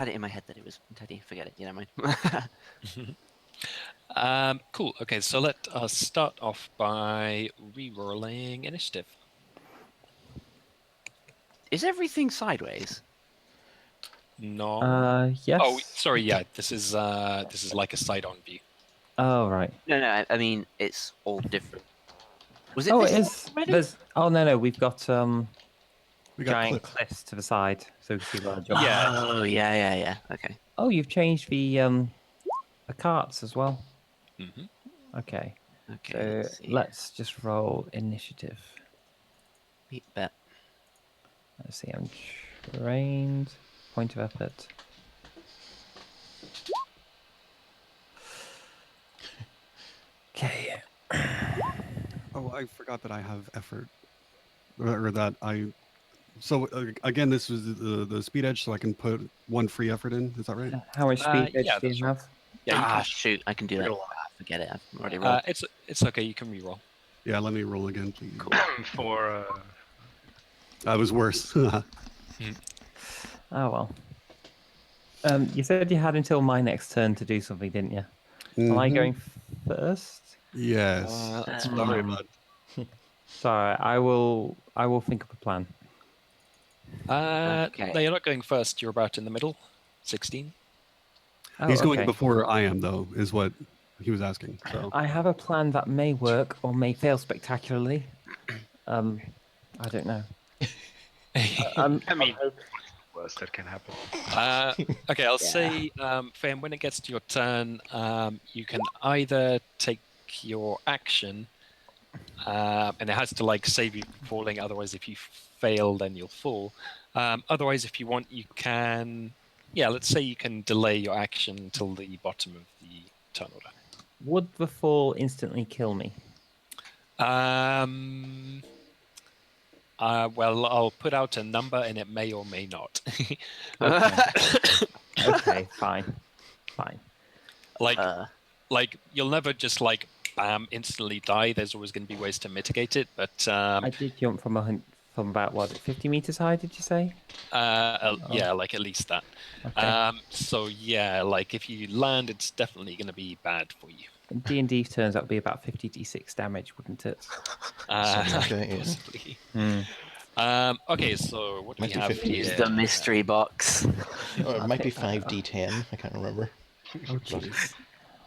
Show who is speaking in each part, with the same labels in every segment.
Speaker 1: had it in my head that it was Teddy. Forget it. You know, mind.
Speaker 2: Cool. Okay, so let us start off by re-rolling initiative.
Speaker 1: Is everything sideways?
Speaker 2: No.
Speaker 3: Yes.
Speaker 2: Oh, sorry. Yeah, this is like a side-on view.
Speaker 3: Oh, right.
Speaker 1: No. I mean, it's all different. Was it?
Speaker 3: Oh,
Speaker 1: this
Speaker 3: it is.
Speaker 1: already?
Speaker 3: There's. Oh no, we've got
Speaker 4: We got
Speaker 3: giant
Speaker 4: cliff.
Speaker 3: cliffs to the side, so we can see where I jump.
Speaker 2: Yeah.
Speaker 1: Oh, yeah. Okay.
Speaker 3: Oh, you've changed the carts as well.
Speaker 2: Mm-hmm.
Speaker 3: Okay.
Speaker 1: Okay.
Speaker 3: So
Speaker 1: Let's see.
Speaker 3: let's just roll initiative.
Speaker 1: Beat bet.
Speaker 3: Let's see. I'm trained. Point of effort. Okay.
Speaker 4: Oh, I forgot that I have effort, or that I. So again, this was the speed edge, so I can put 1 free effort in. Is that right?
Speaker 3: How much speed edge
Speaker 2: Yeah,
Speaker 3: do you
Speaker 2: that's right.
Speaker 3: have?
Speaker 2: Yeah, you can,
Speaker 1: Shoot! I can do that.
Speaker 5: Real
Speaker 1: Forget it. I've already rolled.
Speaker 2: it's okay. You can re-roll.
Speaker 4: Yeah, let me roll again, please.
Speaker 1: Cool.
Speaker 5: for
Speaker 4: That was worse.
Speaker 3: Oh well. You said you had until my next turn to do something, didn't you? Am I
Speaker 4: Mhm.
Speaker 3: going first?
Speaker 4: Yes.
Speaker 2: That's
Speaker 1: Hmm.
Speaker 4: Sorry,
Speaker 3: Hmm.
Speaker 4: bud.
Speaker 3: Sorry, I will think up a plan.
Speaker 1: Okay.
Speaker 2: No, you're not going first. You're about in the middle. 16.
Speaker 3: Oh,
Speaker 4: He's going
Speaker 3: okay.
Speaker 4: before I am, though, is what he was asking. So
Speaker 3: I have a plan that may work or may fail spectacularly. I don't know.
Speaker 5: I mean, worst that can happen.
Speaker 2: Okay, I'll
Speaker 1: Yeah.
Speaker 2: say, Fam, when it gets to your turn, you can either take your action, and it has to like save you from falling. Otherwise, if you fail, then you'll fall. Otherwise, if you want, you can. Yeah, let's say you can delay your action until the bottom of the turn order.
Speaker 3: Would the fall instantly kill me?
Speaker 2: Well, I'll put out a number, and it may or may not.
Speaker 3: Okay. Okay, fine.
Speaker 2: Like you'll never just like bam instantly die. There's always going to be ways to mitigate it, but
Speaker 3: I did jump from about what, 50 meters high? Did you say?
Speaker 2: yeah, like at least that.
Speaker 3: Okay.
Speaker 2: So yeah, like if you land, it's definitely going to be bad for you.
Speaker 3: D&D turns out to be about 50d6 damage, wouldn't it?
Speaker 6: Something like that, yeah.
Speaker 2: Possibly.
Speaker 3: Hmm.
Speaker 2: Okay, so what do we
Speaker 6: Might be
Speaker 2: have
Speaker 6: 50.
Speaker 1: Use
Speaker 2: here?
Speaker 1: the mystery box.
Speaker 6: Oh, it might be
Speaker 3: Okay,
Speaker 6: 5d10. I can't remember.
Speaker 3: Oh, jeez.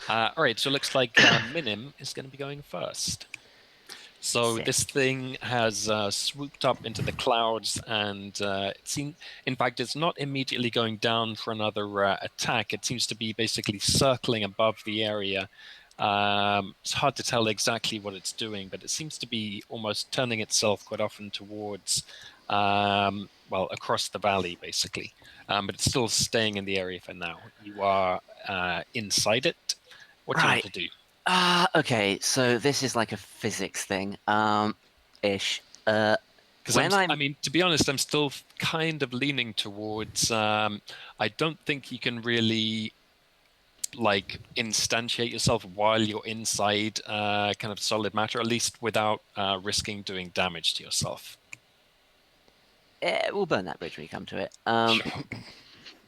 Speaker 2: All right, so it looks like Minim is going to be going first. So
Speaker 1: Sick.
Speaker 2: this thing has swooped up into the clouds, and in fact, it's not immediately going down for another attack. It seems to be basically circling above the area. It's hard to tell exactly what it's doing, but it seems to be almost turning itself quite often towards, across the valley, basically. But it's still staying in the area for now. You are inside it. What do you want to do?
Speaker 1: Okay, so this is like a physics thing, ish.
Speaker 2: Because I mean, to be honest, I'm still kind of leaning towards. I don't think you can really like instantiate yourself while you're inside kind of solid matter, at least without risking doing damage to yourself.
Speaker 1: We'll burn that bridge when we come to it.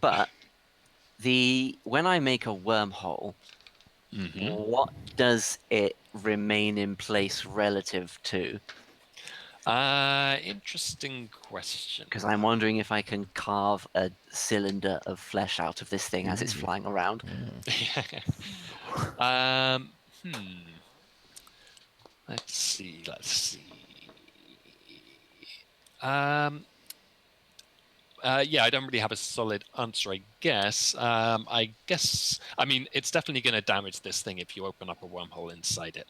Speaker 1: But when I make a wormhole, what does it remain in place relative to?
Speaker 2: Interesting question.
Speaker 1: Because I'm wondering if I can carve a cylinder of flesh out of this thing as it's flying around.
Speaker 2: Let's see. Yeah, I don't really have a solid answer, I guess. I mean, it's definitely going to damage this thing if you open up a wormhole inside it.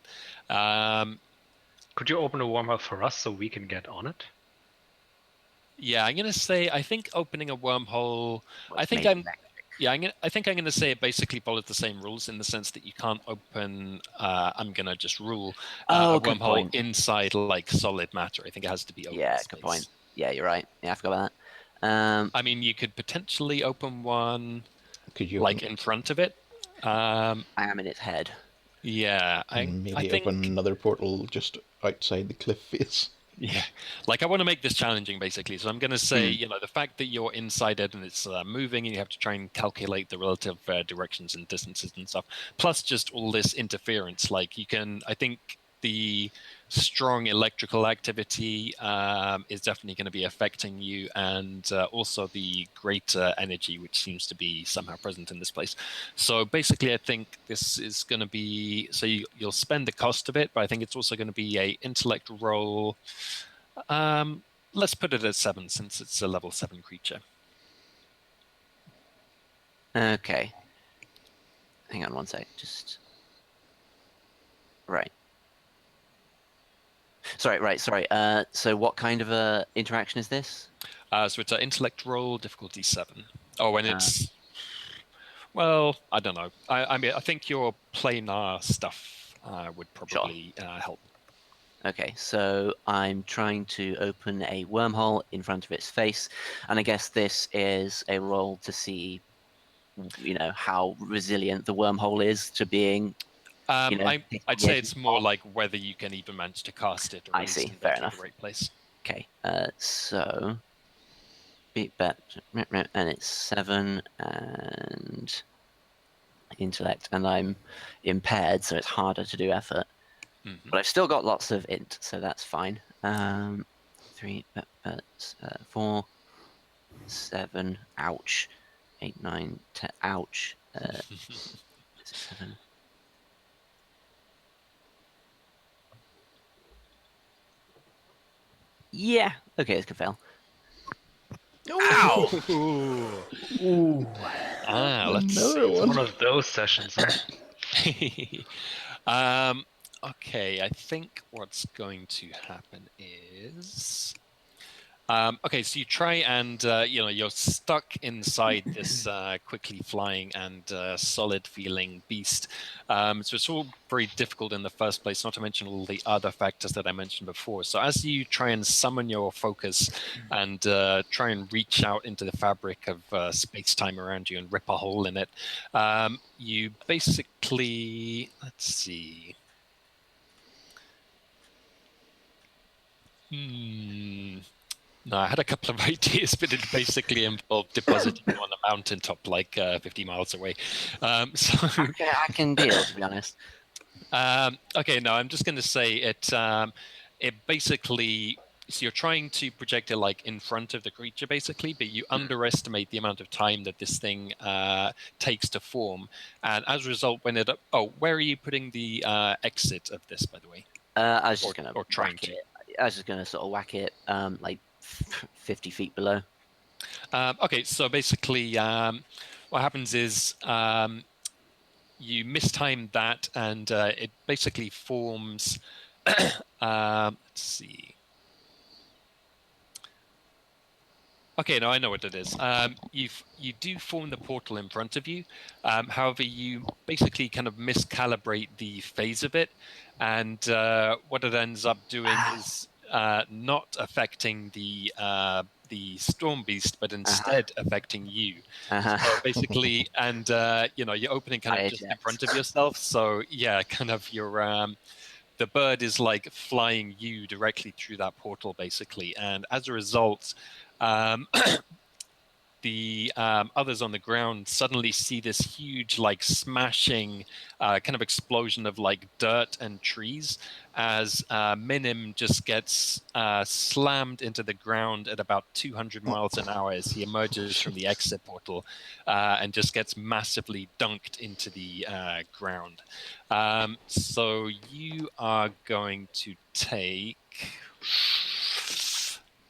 Speaker 5: Could you open a wormhole for us so we can get on it?
Speaker 2: Yeah, I'm going to say, I think opening a wormhole, I think I'm going to say it basically follows the same rules in the sense that you can't open, I'm going to just rule a wormhole inside like solid matter. I think it has to be open.
Speaker 1: Yeah, good point. Yeah, you're right. Yeah, I forgot about that.
Speaker 2: I mean, you could potentially open one in front of it.
Speaker 1: I am in its head.
Speaker 2: Yeah.
Speaker 6: Maybe open another portal just outside the cliff face.
Speaker 2: Yeah, like I want to make this challenging, basically. So I'm going to say, you know, the fact that you're inside it and it's moving, and you have to try and calculate the relative directions and distances and stuff, plus just all this interference. Like you can, I think the strong electrical activity is definitely going to be affecting you, and also the greater energy, which seems to be somehow present in this place. So basically, I think this is going to be, so you'll spend the cost of it, but I think it's also going to be a intellect roll. Let's put it at 7, since it's a level 7 creature.
Speaker 1: Okay. Hang on one sec. Just right. Sorry. So what kind of a interaction is this?
Speaker 2: So it's an intellect roll, difficulty 7. Oh, and it's well, I don't know. I mean, I think your planar stuff would probably help.
Speaker 1: Okay, so I'm trying to open a wormhole in front of its face, and I guess this is a roll to see, you know, how resilient the wormhole is to being. You know,
Speaker 2: I'd say it's more like whether you can even manage to cast it, or
Speaker 1: I
Speaker 2: at least
Speaker 1: see.
Speaker 2: get
Speaker 1: Fair
Speaker 2: to
Speaker 1: enough.
Speaker 2: the right place.
Speaker 1: Okay, so beat bet, and it's 7 and intellect, and I'm impaired, so it's harder to do effort. But I've still got lots of int, so that's fine. 3, 4, 7. Ouch. 8, 9, 10. Ouch. 7. Yeah. Okay, this could fail.
Speaker 5: Ow!
Speaker 3: Ooh.
Speaker 2: Let's see.
Speaker 5: It's one of those sessions, huh?
Speaker 2: Okay, I think what's going to happen is okay, so you try and you know, you're stuck inside this quickly flying and solid feeling beast. So it's all very difficult in the first place, not to mention all the other factors that I mentioned before. So as you try and summon your focus and try and reach out into the fabric of space-time around you and rip a hole in it, you basically, let's see. No, I had a couple of ideas, but it basically involved depositing you on a mountaintop like 50 miles away. So
Speaker 1: I can deal, to be honest.
Speaker 2: okay, no, I'm just going to say it. It basically, so you're trying to project it like in front of the creature, basically, but you underestimate the amount of time that this thing takes to form, and as a result, when it where are you putting the exit of this, by the way?
Speaker 1: I was just gonna
Speaker 2: trying to.
Speaker 1: I was just gonna sort of whack it like 50 feet below.
Speaker 2: Okay, so basically, what happens is you mistime that, and it basically forms. Let's see. Okay, no, I know what it is. You do form the portal in front of you. However, you basically kind of miscalibrate the phase of it, and what it ends up doing is not affecting the storm beast, but instead affecting you. So basically, and you know, you're opening kind of just in front of yourself. So yeah, kind of your the bird is like flying you directly through that portal, basically, and as a result. The others on the ground suddenly see this huge, like, smashing kind of explosion of like dirt and trees as Minim just gets slammed into the ground at about 200 miles an hour as he emerges from the exit portal and just gets massively dunked into the ground. So you are going to take...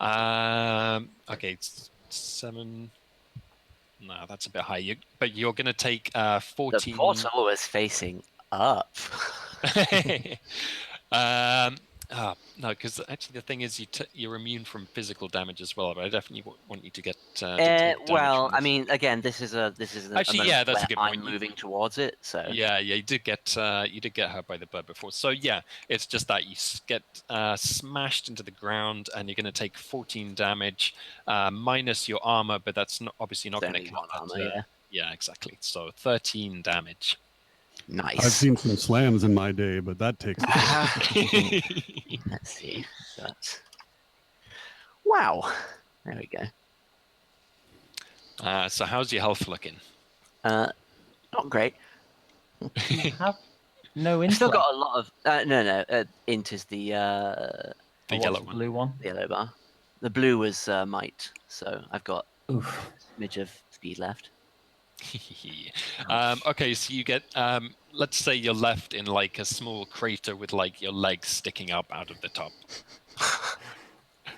Speaker 2: okay, 7... No, that's a bit high. But you're going to take 14...
Speaker 1: The portal is facing up.
Speaker 2: No, because actually the thing is you're immune from physical damage as well. But I definitely want you to get to take damage.
Speaker 1: Well, I mean, again, this is
Speaker 2: actually, yeah, that's a good point.
Speaker 1: I'm moving towards it, so
Speaker 2: yeah, you did get hurt by the bird before. So yeah, it's just that you get smashed into the ground, and you're going to take 14 damage minus your armor, but that's obviously not going to count. Yeah, exactly. So 13 damage.
Speaker 1: Nice.
Speaker 4: I've seen some slams in my day, but that takes.
Speaker 1: Let's see. That's Wow. There we go.
Speaker 2: So how's your health looking?
Speaker 1: Not great.
Speaker 3: You have no
Speaker 1: I've still
Speaker 3: intellect.
Speaker 1: got a lot of. No. Int is the
Speaker 2: The
Speaker 3: What's
Speaker 2: yellow
Speaker 3: the
Speaker 2: one.
Speaker 3: blue one?
Speaker 1: yellow bar. The blue was might, so I've got
Speaker 3: Oof.
Speaker 1: a smidge of speed left.
Speaker 2: Okay, so you get, let's say you're left in like a small crater with like your legs sticking up out of the top.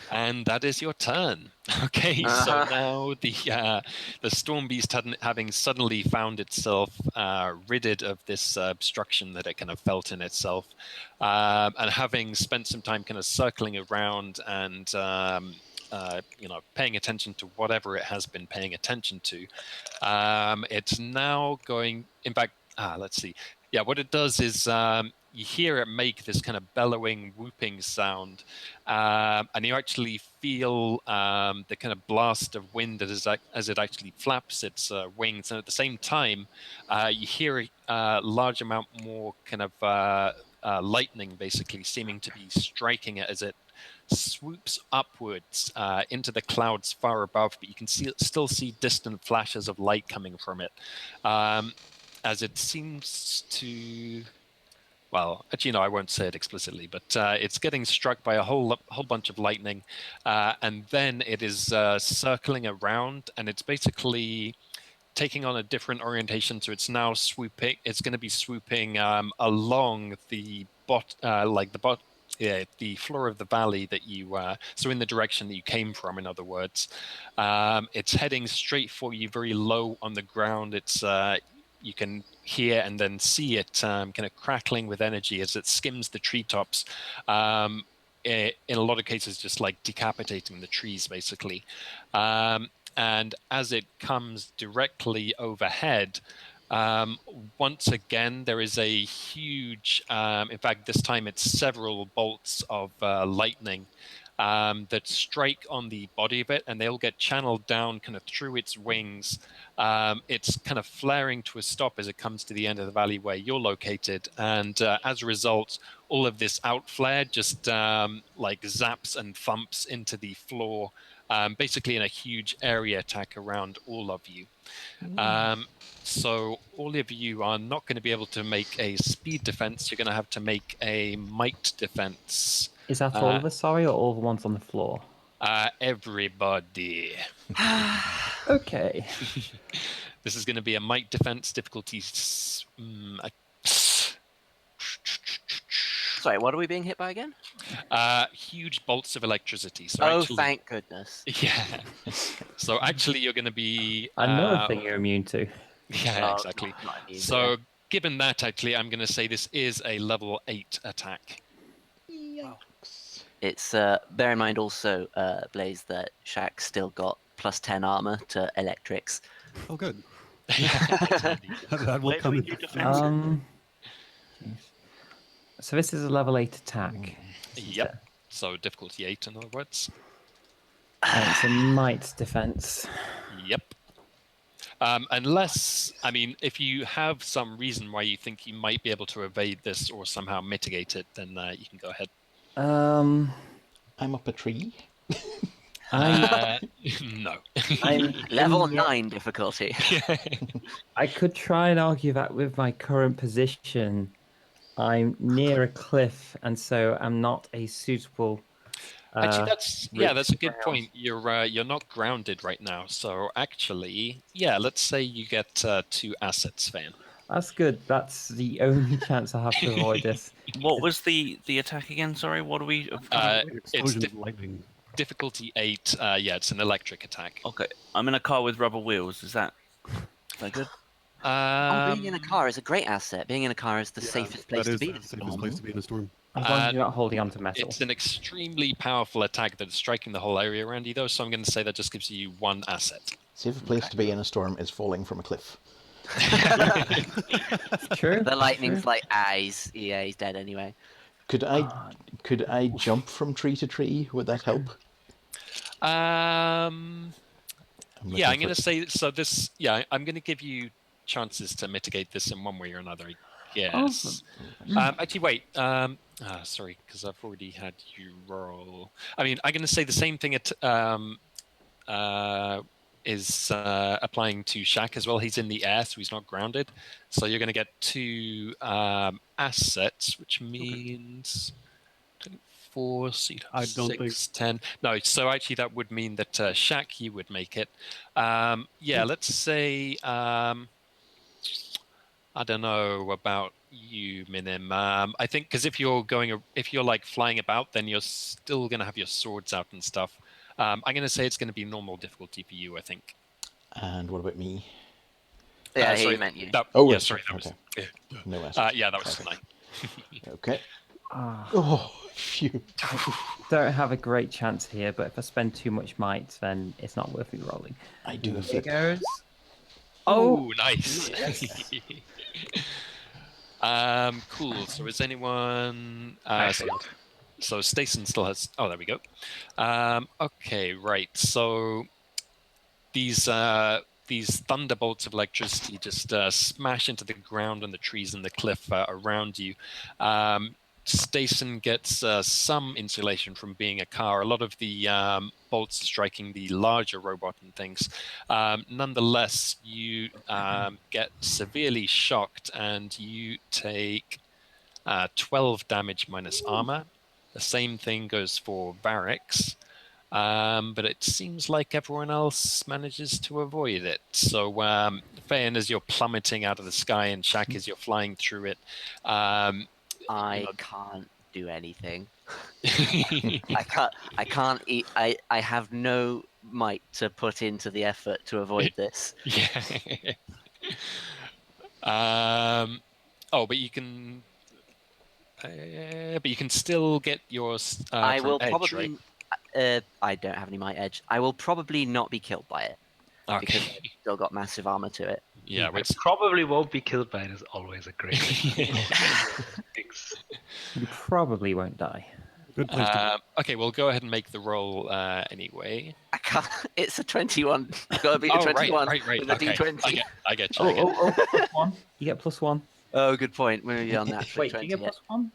Speaker 2: And that is your turn. Okay, so now the storm beast having suddenly found itself ridded of this obstruction that it kind of felt in itself, and having spent some time kind of circling around and paying attention to whatever it has been paying attention to, it's now going. In fact, let's see. Yeah, what it does is you hear it make this kind of bellowing, whooping sound, and you actually feel the kind of blast of wind as it actually flaps its wings. And at the same time, you hear a large amount more kind of lightning, basically seeming to be striking it as it swoops upwards into the clouds far above, but you can still see distant flashes of light coming from it, as it seems to. Well, actually, no, I won't say it explicitly, but it's getting struck by a whole bunch of lightning, and then it is circling around, and it's basically taking on a different orientation. So it's now swooping. It's going to be swooping along the the floor of the valley that you. So in the direction that you came from, in other words, it's heading straight for you, very low on the ground. It's you can hear and then see it kind of crackling with energy as it skims the treetops. In a lot of cases, just like decapitating the trees, basically. And as it comes directly overhead, once again, there is a huge, in fact, this time it's several bolts of lightning that strike on the body of it, and they'll get channeled down kind of through its wings. It's kind of flaring to a stop as it comes to the end of the valley where you're located, and as a result, all of this outflare just like zaps and thumps into the floor, basically in a huge area attack around all of you. So all of you are not going to be able to make a speed defense. You're going to have to make a might defense.
Speaker 3: Is that all of us, sorry, or all the ones on the floor?
Speaker 2: Everybody.
Speaker 3: Okay.
Speaker 2: This is going to be a might defense difficulty.
Speaker 1: Sorry, what are we being hit by again?
Speaker 2: Huge bolts of electricity. So
Speaker 1: Oh,
Speaker 2: actually,
Speaker 1: thank goodness.
Speaker 2: yeah. So actually, you're going to be
Speaker 3: Another thing you're immune to.
Speaker 2: Yeah,
Speaker 1: Oh,
Speaker 2: exactly.
Speaker 1: not immune to
Speaker 2: So
Speaker 1: it.
Speaker 2: given that, actually, I'm going to say this is a level 8 attack.
Speaker 6: Yikes.
Speaker 1: It's bear in mind also, Blaze, that Shaq still got plus 10 armor to electrics.
Speaker 4: Oh, good.
Speaker 2: Indeed.
Speaker 4: That will come in.
Speaker 3: Jeez. So this is a level 8 attack.
Speaker 2: Yep. So difficulty 8, in other words.
Speaker 3: And it's a might defense.
Speaker 2: Yep. Unless, I mean, if you have some reason why you think you might be able to evade this or somehow mitigate it, then you can go ahead.
Speaker 3: Um,
Speaker 6: I'm up a tree.
Speaker 2: No.
Speaker 3: I'm
Speaker 1: Level
Speaker 3: in the-
Speaker 1: 9 difficulty.
Speaker 3: I could try and argue that with my current position, I'm near a cliff, and so I'm not a suitable.
Speaker 2: Actually, that's a good
Speaker 3: ground.
Speaker 2: point. You're not grounded right now, so actually, yeah, let's say you get 2 assets, Van.
Speaker 3: That's good. That's the only chance I have to avoid this.
Speaker 7: What was the attack again? Sorry, what are we?
Speaker 2: It's
Speaker 4: Explosion of lightning.
Speaker 2: difficulty 8. Yeah, it's an electric attack.
Speaker 7: Okay, I'm in a car with rubber wheels. Is that good?
Speaker 1: Being in a car is a great asset. Being in a car is the safest place
Speaker 4: That
Speaker 1: to
Speaker 4: is
Speaker 1: be.
Speaker 4: the safest place to be in a storm.
Speaker 3: As long as you're not holding onto metal.
Speaker 2: It's an extremely powerful attack that's striking the whole area around you, though, so I'm going to say that just gives you 1 asset.
Speaker 6: Safest place to be in a storm is falling from a cliff.
Speaker 3: True.
Speaker 1: The lightning's like, he's dead anyway.
Speaker 6: Could I jump from tree to tree? Would that help?
Speaker 2: Yeah,
Speaker 6: looking
Speaker 2: I'm going
Speaker 6: for-
Speaker 2: to say so. I'm going to give you chances to mitigate this in one way or another. guess. Actually, wait. Sorry, because I've already had you roll. I mean, I'm going to say the same thing is applying to Shaq as well. He's in the air, so he's not grounded. So you're going to get 2 assets, which means 4, so you'd have
Speaker 4: I don't
Speaker 2: 6, 10. No, so actually that would mean that Shaq, you would make it. Yeah, let's say, I don't know about you, Minim. I think because if you're like flying about, then you're still going to have your swords out and stuff. I'm going to say it's going to be normal difficulty for you, I think.
Speaker 6: And what about me?
Speaker 1: Yeah, he
Speaker 2: sorry,
Speaker 1: meant you.
Speaker 6: Oh,
Speaker 2: yeah,
Speaker 6: right,
Speaker 2: sorry, that
Speaker 6: okay.
Speaker 2: was.
Speaker 6: No assets.
Speaker 2: Yeah, that was
Speaker 6: Perfect.
Speaker 2: 9.
Speaker 6: Okay.
Speaker 3: Ah,
Speaker 6: Oh, phew.
Speaker 3: don't have a great chance here, but if I spend too much might, then it's not worth me rolling.
Speaker 6: I do a
Speaker 3: Here
Speaker 6: flip.
Speaker 3: goes.
Speaker 2: Oh, nice.
Speaker 3: Yes.
Speaker 2: Cool. So is anyone?
Speaker 5: I failed.
Speaker 2: So Stason still has. Oh, there we go. Okay, right. So these thunderbolts of electricity just smash into the ground and the trees and the cliff around you. Stason gets some insulation from being a car. A lot of the bolts striking the larger robot and things. Nonetheless, you get severely shocked and you take 12 damage minus armor. The same thing goes for Varix. But it seems like everyone else manages to avoid it. So, Fayan, as you're plummeting out of the sky, and Shaq, as you're flying through it,
Speaker 1: I can't do anything. I can't eat. I have no might to put into the effort to avoid this.
Speaker 2: yeah. But you can. But you can still get yours
Speaker 1: I
Speaker 2: from
Speaker 1: will
Speaker 2: edge,
Speaker 1: probably.
Speaker 2: right?
Speaker 1: I don't have any might edge. I will probably not be killed by it because
Speaker 2: Okay.
Speaker 1: I've still got massive armor to it.
Speaker 2: Yeah,
Speaker 5: I
Speaker 2: which
Speaker 5: probably won't be killed by it is always a great things.
Speaker 3: You probably won't die.
Speaker 4: Good place to
Speaker 2: okay, well, go ahead and make the roll anyway.
Speaker 1: I can't. It's a 21. I've got to beat a 21
Speaker 2: right.
Speaker 1: with a
Speaker 2: Okay,
Speaker 1: D20.
Speaker 2: I get you.
Speaker 3: +1. You get +1.
Speaker 1: Oh, good point. Maybe on natural
Speaker 3: Wait, do
Speaker 1: 20.
Speaker 3: you get +1?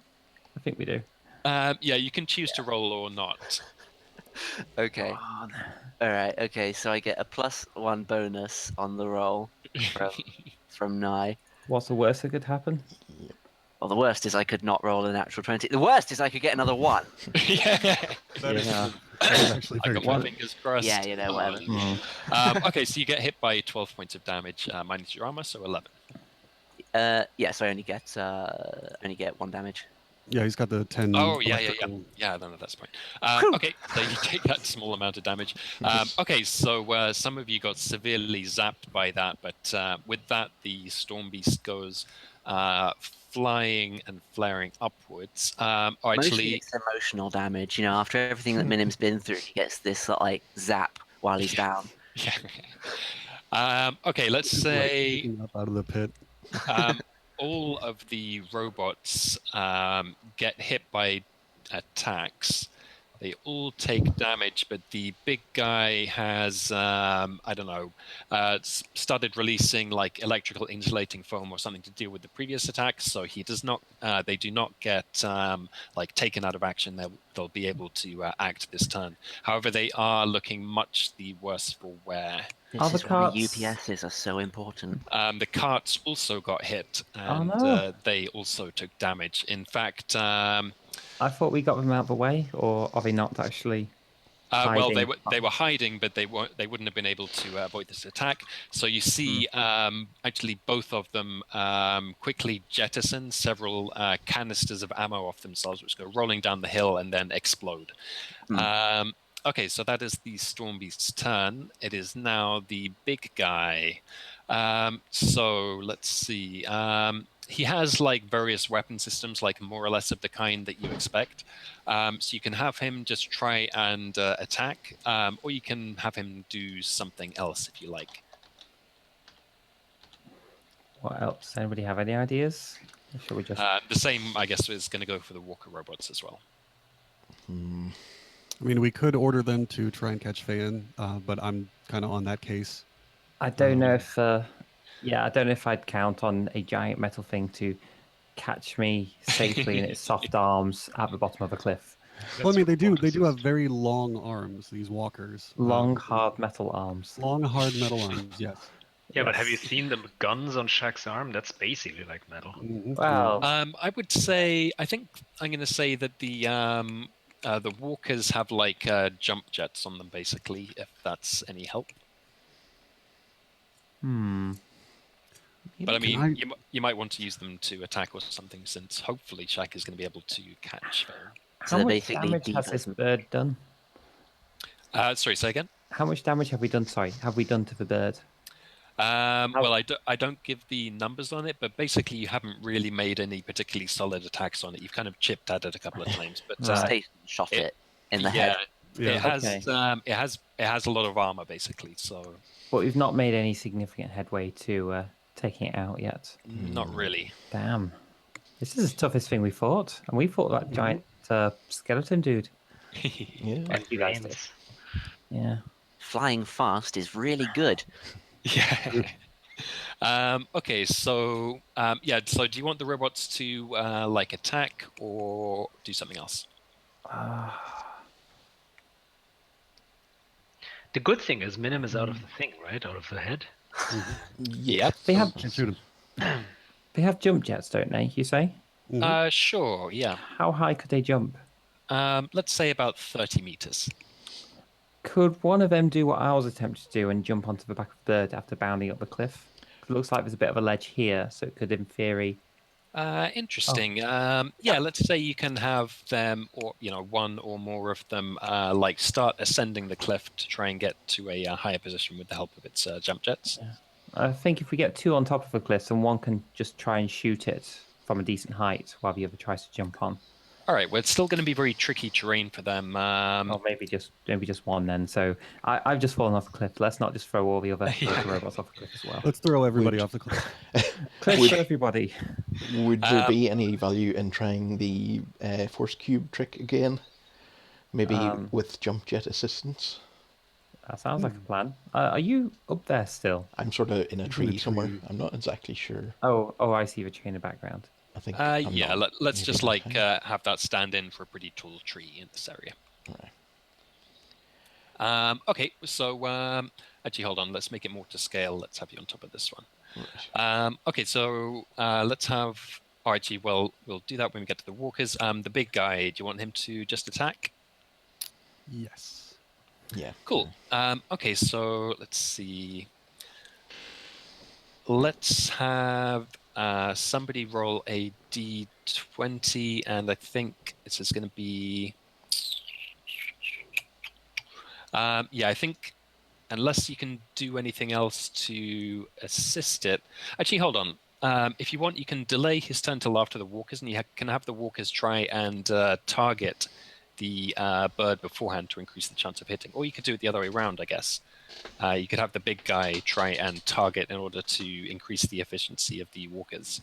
Speaker 3: I think we do.
Speaker 2: Yeah, you can choose to roll or not.
Speaker 1: Okay. All right. Okay. So I get a +1 bonus on the roll from Nye.
Speaker 3: What's the worst that could happen?
Speaker 1: Well, the worst is I could not roll a natural 20. The worst is I could get another 1.
Speaker 2: Yeah.
Speaker 4: That is
Speaker 3: Yeah.
Speaker 4: true. That is actually
Speaker 2: I
Speaker 4: very
Speaker 2: got my
Speaker 4: true.
Speaker 2: fingers crossed.
Speaker 1: Yeah, you know, whatever.
Speaker 2: Okay, so you get hit by 12 points of damage minus your armor, so 11.
Speaker 1: Yeah. So I only get 1 damage.
Speaker 4: Yeah, he's got the 10
Speaker 2: Oh, yeah.
Speaker 4: electrical.
Speaker 2: Yeah, no, that's the point. Okay, so you take that small amount of damage. Okay, so some of you got severely zapped by that, but with that, the Storm Beast goes flying and flaring upwards.
Speaker 1: Mostly
Speaker 2: Actually,
Speaker 1: it's emotional damage. You know, after everything that Minim's been through, he gets this like zap while he's down.
Speaker 2: yeah. Okay, let's say
Speaker 4: Picking up out of the pit.
Speaker 2: all of the robots get hit by attacks. They all take damage, but the big guy has, I don't know, started releasing like electrical insulating foam or something to deal with the previous attacks. So he does not, they do not get like taken out of action. They'll be able to act this turn. However, they are looking much the worse for wear.
Speaker 1: This is why UPSs are so important.
Speaker 2: The carts also got hit, and they also took damage. In fact,
Speaker 3: I thought we got them out of the way, or are they not actually?
Speaker 2: well, they were hiding, but they wouldn't have been able to avoid this attack. So you see, actually, both of them quickly jettison several canisters of ammo off themselves, which go rolling down the hill and then explode. Okay, so that is the Storm Beast's turn. It is now the big guy. So let's see. He has like various weapon systems, like more or less of the kind that you expect. So you can have him just try and attack, or you can have him do something else if you like.
Speaker 3: What else? Anybody have any ideas? Or should we just?
Speaker 2: The same, I guess, is going to go for the Walker robots as well.
Speaker 4: I mean, we could order them to try and catch Fan, but I'm kind of on that case.
Speaker 3: I don't know if. I don't know if I'd count on a giant metal thing to catch me safely in its soft arms at the bottom of a cliff.
Speaker 4: Well, I mean, they do have very long arms. These walkers,
Speaker 3: Long, hard metal arms.
Speaker 4: long, hard metal arms. Yes.
Speaker 5: Yeah, but have you
Speaker 3: Yes.
Speaker 5: seen the guns on Shaq's arm? That's basically like metal.
Speaker 4: Mhm.
Speaker 3: Well,
Speaker 2: I would say, I think I'm going to say that the walkers have like jump jets on them, basically, if that's any help. But I mean, you might want to use them to attack or something, since hopefully Shaq is going to be able to catch them.
Speaker 3: how
Speaker 1: So
Speaker 3: much
Speaker 1: basically
Speaker 3: damage has this
Speaker 1: deep-
Speaker 3: bird done?
Speaker 2: Sorry, say again?
Speaker 3: How much damage have we done? Sorry, have we done to the bird?
Speaker 2: Well, I don't give the numbers on it, but basically you haven't really made any particularly solid attacks on it. You've kind of chipped at it a couple of times, but
Speaker 3: Right.
Speaker 1: Stacy shot it in the
Speaker 2: yeah,
Speaker 1: head.
Speaker 4: Yeah.
Speaker 2: it has a lot of armor basically, so
Speaker 3: But we've not made any significant headway to taking it out yet.
Speaker 2: not really.
Speaker 3: Damn. This is the toughest thing we fought. And we fought that giant skeleton dude.
Speaker 6: Yeah.
Speaker 3: And you guys did.
Speaker 5: Brains.
Speaker 3: Yeah.
Speaker 1: Flying fast is really good.
Speaker 2: Yeah. Okay, so so do you want the robots to like attack or do something else?
Speaker 5: The good thing is Minim is out of the thing, right? Out of the head.
Speaker 2: Yep.
Speaker 3: They have
Speaker 4: Can't shoot him.
Speaker 3: they have jump jets, don't they, you say?
Speaker 2: Sure, yeah.
Speaker 3: How high could they jump?
Speaker 2: Let's say about 30 meters.
Speaker 3: Could one of them do what I was attempting to do and jump onto the back of the bird after bounding up the cliff? It looks like there's a bit of a ledge here, so it could, in theory.
Speaker 2: Interesting. Yeah, let's say you can have them, or one or more of them, like start ascending the cliff to try and get to a higher position with the help of its jump jets.
Speaker 3: I think if we get two on top of a cliff, then one can just try and shoot it from a decent height while the other tries to jump on.
Speaker 2: All right. Well, it's still going to be very tricky terrain for them.
Speaker 3: Or maybe just one then. So I've just fallen off a cliff. Let's not just throw all the other robots off a cliff as well.
Speaker 4: Let's throw everybody off the cliff.
Speaker 3: Cliff for everybody.
Speaker 6: Would there be any value in trying the force cube trick again? Maybe with jump jet assistance?
Speaker 3: That sounds like a plan. Are you up there still?
Speaker 6: I'm sort of in a tree
Speaker 4: tree.
Speaker 6: somewhere. I'm not exactly sure.
Speaker 3: Oh, I see the tree in the background.
Speaker 6: I think.
Speaker 2: Yeah. Let's
Speaker 6: maybe
Speaker 2: just
Speaker 6: that
Speaker 2: like
Speaker 6: high.
Speaker 2: have that stand in for a pretty tall tree in this area.
Speaker 6: Right.
Speaker 2: Okay. So actually, hold on. Let's make it more to scale. Let's have you on top of this one.
Speaker 6: Right.
Speaker 2: Okay. So let's have. Oh, actually, well, we'll do that when we get to the walkers. The big guy. Do you want him to just attack?
Speaker 4: Yes.
Speaker 6: Yeah.
Speaker 2: Cool. Okay, so let's see. Let's have somebody roll a d20, and I think this is going to be. Yeah, I think unless you can do anything else to assist it. Actually, hold on. If you want, you can delay his turn till after the walkers, and you can have the walkers try and target the bird beforehand to increase the chance of hitting. Or you could do it the other way around, I guess. You could have the big guy try and target in order to increase the efficiency of the walkers.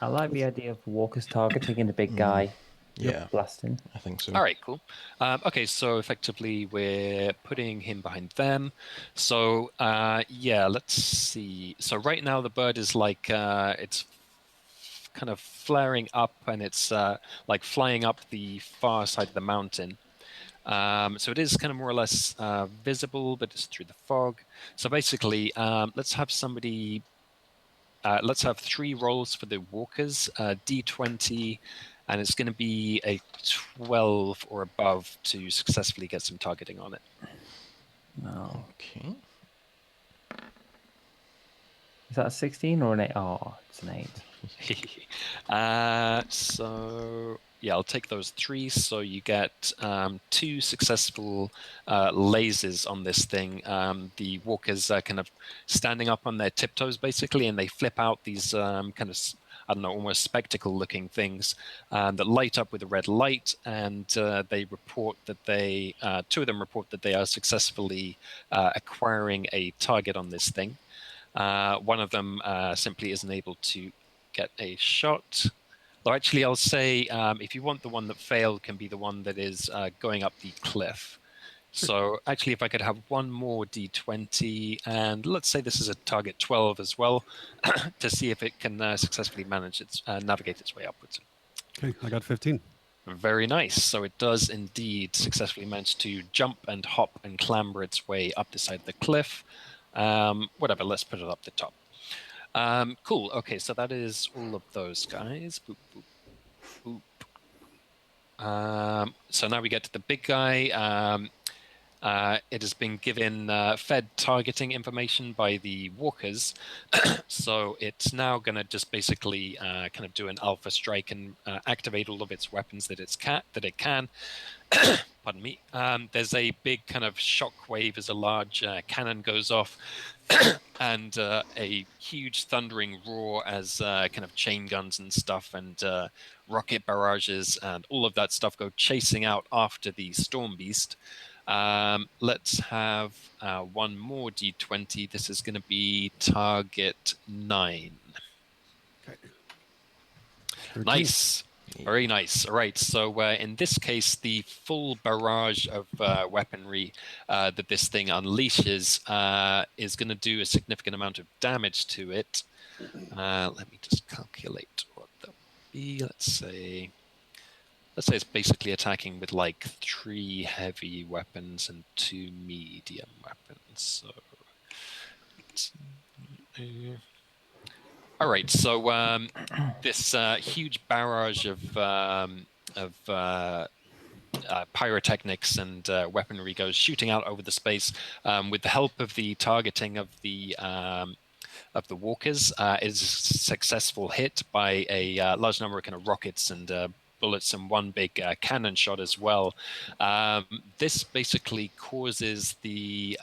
Speaker 3: I like the idea of walkers targeting and the big guy
Speaker 6: Yeah.
Speaker 3: blasting.
Speaker 6: I think so.
Speaker 2: All right, cool. Okay, so effectively we're putting him behind them. So yeah, let's see. So right now the bird is like it's kind of flaring up, and it's like flying up the far side of the mountain. So it is kind of more or less visible, but it's through the fog. So basically, let's have somebody. Let's have 3 rolls for the walkers, d20, and it's going to be a 12 or above to successfully get some targeting on it.
Speaker 3: No.
Speaker 6: Okay.
Speaker 3: Is that a 16 or an 8? Oh, it's an 8.
Speaker 2: So yeah, I'll take those 3. So you get 2 successful lasers on this thing. The walkers are kind of standing up on their tiptoes, basically, and they flip out these kind of, I don't know, almost spectacle-looking things that light up with a red light, and they report that 2 of them report that they are successfully acquiring a target on this thing. One of them simply isn't able to get a shot. Or actually, I'll say if you want the one that failed, can be the one that is going up the cliff. So actually, if I could have one more d20, and let's say this is a target 12 as well, to see if it can successfully navigate its way upwards.
Speaker 4: Okay, I got 15.
Speaker 2: Very nice. So it does indeed successfully manage to jump and hop and clamber its way up the side of the cliff. Whatever, let's put it up the top. Cool. Okay, so that is all of those guys. Boop, boop, boop. So now we get to the big guy. It has been given fed targeting information by the walkers, so it's now going to just basically kind of do an alpha strike and activate all of its weapons that it can. Pardon me. There's a big kind of shock wave as a large cannon goes off, and a huge thundering roar as kind of chain guns and stuff and rocket barrages and all of that stuff go chasing out after the Storm Beast. Let's have one more d20. This is going to be target 9.
Speaker 4: Okay.
Speaker 2: Nice. Very nice. All right. So in this case, the full barrage of weaponry that this thing unleashes is going to do a significant amount of damage to it. Let me just calculate what that would be. Let's say it's basically attacking with like 3 heavy weapons and 2 medium weapons. So, all right. So this huge barrage of pyrotechnics and weaponry goes shooting out over the space with the help of the targeting of the walkers. Is a successful hit by a large number of kind of rockets and bullets and one big cannon shot as well. This basically causes the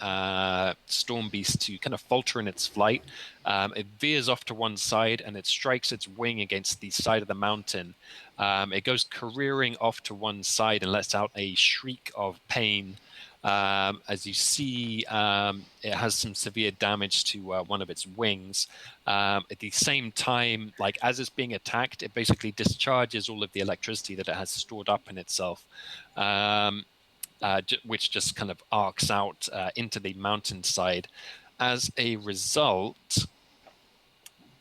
Speaker 2: Storm Beast to kind of falter in its flight. It veers off to one side and it strikes its wing against the side of the mountain. It goes careering off to one side and lets out a shriek of pain. As you see, it has some severe damage to one of its wings. At the same time, like as it's being attacked, it basically discharges all of the electricity that it has stored up in itself, which just kind of arcs out into the mountainside. As a result,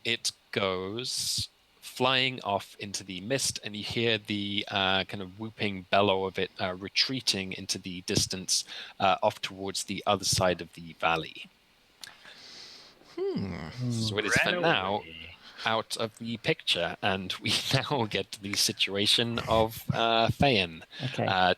Speaker 2: it goes flying off into the mist, and you hear the kind of whooping bellow of it retreating into the distance off towards the other side of the valley. So it is for now out of the picture, and we now get to the situation of Thayan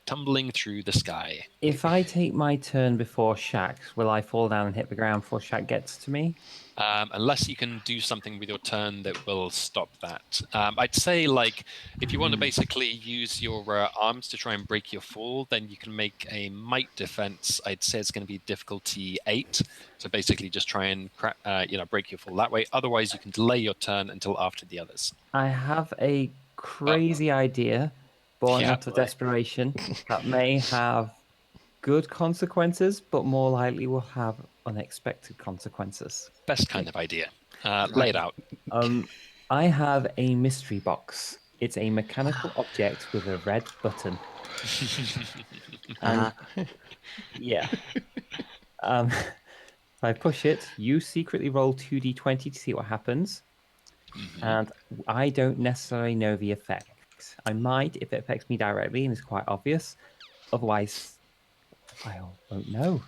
Speaker 2: tumbling through the sky.
Speaker 3: If I take my turn before Shaq, will I fall down and hit the ground before Shaq gets to me?
Speaker 2: Unless you can do something with your turn that will stop that. I'd say, like, if you want to basically use your arms to try and break your fall, then you can make a might defense. I'd say it's going to be difficulty 8. So basically just try and break your fall that way. Otherwise, you can delay your turn until after the others.
Speaker 3: I have a crazy idea born out of desperation that may have good consequences, but more likely will have unexpected consequences.
Speaker 2: Best kind of idea. Lay it out.
Speaker 3: I have a mystery box. It's a mechanical object with a red button. And yeah. If I push it, you secretly roll 2d20 to see what happens. And I don't necessarily know the effect. I might if it affects me directly and it's quite obvious. Otherwise, I won't know.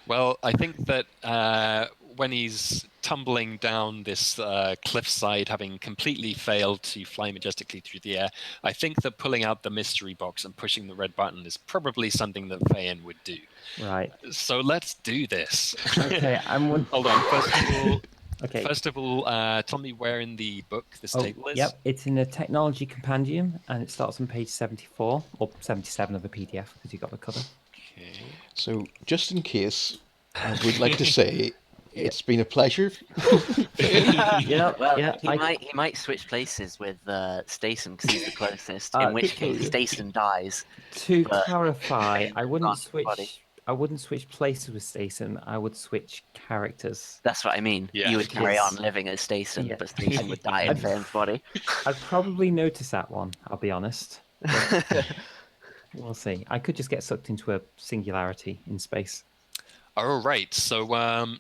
Speaker 2: Well, I think that when he's tumbling down this cliffside, having completely failed to fly majestically through the air, I think that pulling out the mystery box and pushing the red button is probably something that Thayan would do.
Speaker 3: Right.
Speaker 2: So let's do this.
Speaker 3: Okay,
Speaker 2: Hold on.
Speaker 3: Okay.
Speaker 2: First of all, tell me where in the book this table is.
Speaker 3: Yep, it's in the Technology Compendium, and it starts on page 74, or 77 of the PDF, because you got the cover.
Speaker 2: Okay.
Speaker 6: So, just in case, I would like to say it's been a pleasure.
Speaker 1: He might switch places with Stacen because he's the closest. In which case, Stacen dies.
Speaker 3: To clarify, I wouldn't switch places with Stacen. I would switch characters.
Speaker 1: That's what I mean.
Speaker 2: Yeah.
Speaker 1: You would carry on living as Stacen, but Stacen would die in Thayan's body.
Speaker 3: I'd probably notice that one, I'll be honest. We'll see. I could just get sucked into a singularity in space.
Speaker 2: All right. So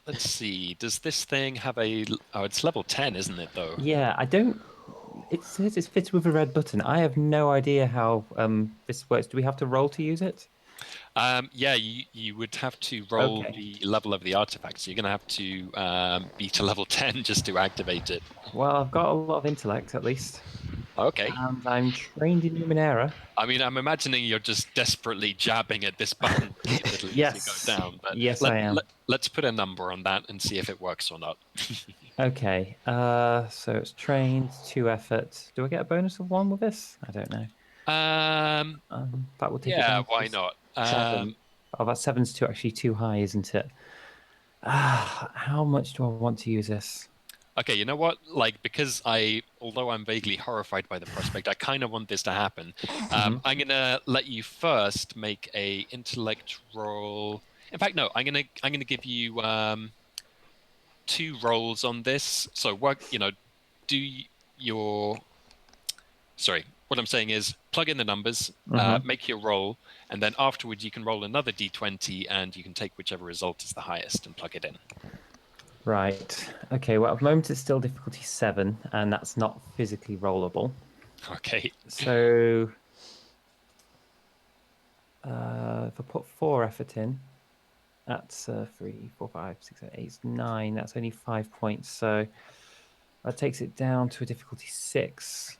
Speaker 2: let's see. Does this thing have a? Oh, it's level 10, isn't it? Though.
Speaker 3: Yeah, I don't. It says it's fitted with a red button. I have no idea how this works. Do we have to roll to use it?
Speaker 2: Yeah, you would have to roll the level of the artifact. So you're going to have to be to level 10 just to activate it.
Speaker 3: Well, I've got a lot of intellect, at least.
Speaker 2: Okay.
Speaker 3: And I'm trained in Numenera.
Speaker 2: I mean, I'm imagining you're just desperately jabbing at this button repeatedly
Speaker 3: Yes.
Speaker 2: as you go down. But
Speaker 3: Yes, I am.
Speaker 2: Let's put a number on that and see if it works or not.
Speaker 3: Okay. So it's trained, 2 effort. Do I get a bonus of 1 with this? I don't know. That will take it
Speaker 2: Yeah,
Speaker 3: down to
Speaker 2: why not?
Speaker 3: 7. Oh, that 7's actually too high, isn't it? How much do I want to use this?
Speaker 2: Okay, you know what? Like, because although I'm vaguely horrified by the prospect, I kind of want this to happen. I'm gonna let you first make a intellect roll. In fact, no, I'm gonna give you 2 rolls on this. So work, do your. Sorry, what I'm saying is plug in the numbers, make your roll, and then afterwards you can roll another d20 and you can take whichever result is the highest and plug it in.
Speaker 3: Right. Okay, well, at the moment it's still difficulty 7, and that's not physically rollable.
Speaker 2: Okay.
Speaker 3: So, if I put 4 effort in, that's 3, 4, 5, 6, 7, 8, 9. That's only 5 points. So that takes it down to a difficulty 6.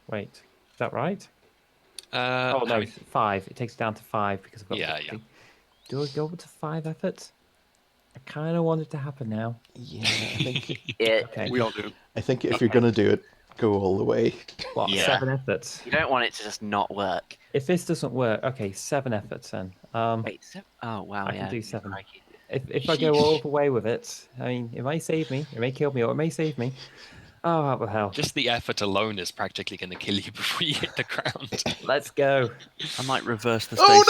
Speaker 3: Wait, is that right? Oh, no, 5. It takes it down to 5 because I've got difficulty. Do I go over to 5 effort? I kind of want it to happen now.
Speaker 6: Yeah, I think
Speaker 3: Okay.
Speaker 4: We all do.
Speaker 6: I think if you're gonna do it, go all the way.
Speaker 3: What, 7 efforts?
Speaker 1: You don't want it to just not work.
Speaker 3: If this doesn't work, okay, 7 efforts then.
Speaker 1: Wait, oh wow,
Speaker 3: I can do 7.
Speaker 1: Crikey.
Speaker 3: If I go all the way with it, I mean, it may save me, it may kill me, or it may save me. Oh, what the hell?
Speaker 2: Just the effort alone is practically going to kill you before you hit the ground.
Speaker 3: Let's go.
Speaker 7: I might reverse the
Speaker 3: Oh,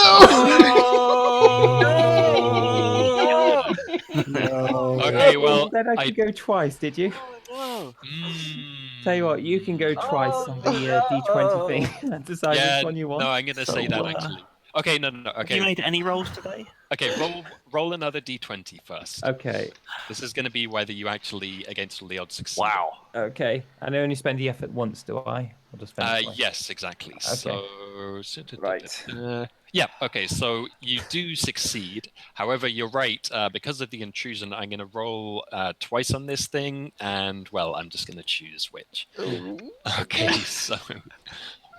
Speaker 3: no!
Speaker 2: Okay, well,
Speaker 3: Then I could go twice, did you?
Speaker 1: Oh,
Speaker 3: Tell you what, you can go twice on the D20 thing and decide which one you want.
Speaker 2: No, I'm going to say that actually. Okay, no. Okay.
Speaker 7: Have you made any rolls today?
Speaker 2: Okay, roll another d20 first.
Speaker 3: Okay.
Speaker 2: This is going to be whether you actually, against all the odds, succeed.
Speaker 7: Wow.
Speaker 3: Okay. And I only spend the effort once, do I? Or just spend it twice?
Speaker 2: Yes, exactly.
Speaker 3: Okay.
Speaker 2: So,
Speaker 3: Right.
Speaker 2: Yeah, okay, so you do succeed. However, you're right. Because of the intrusion, I'm going to roll twice on this thing, and, well, I'm just going to choose which. Okay, so...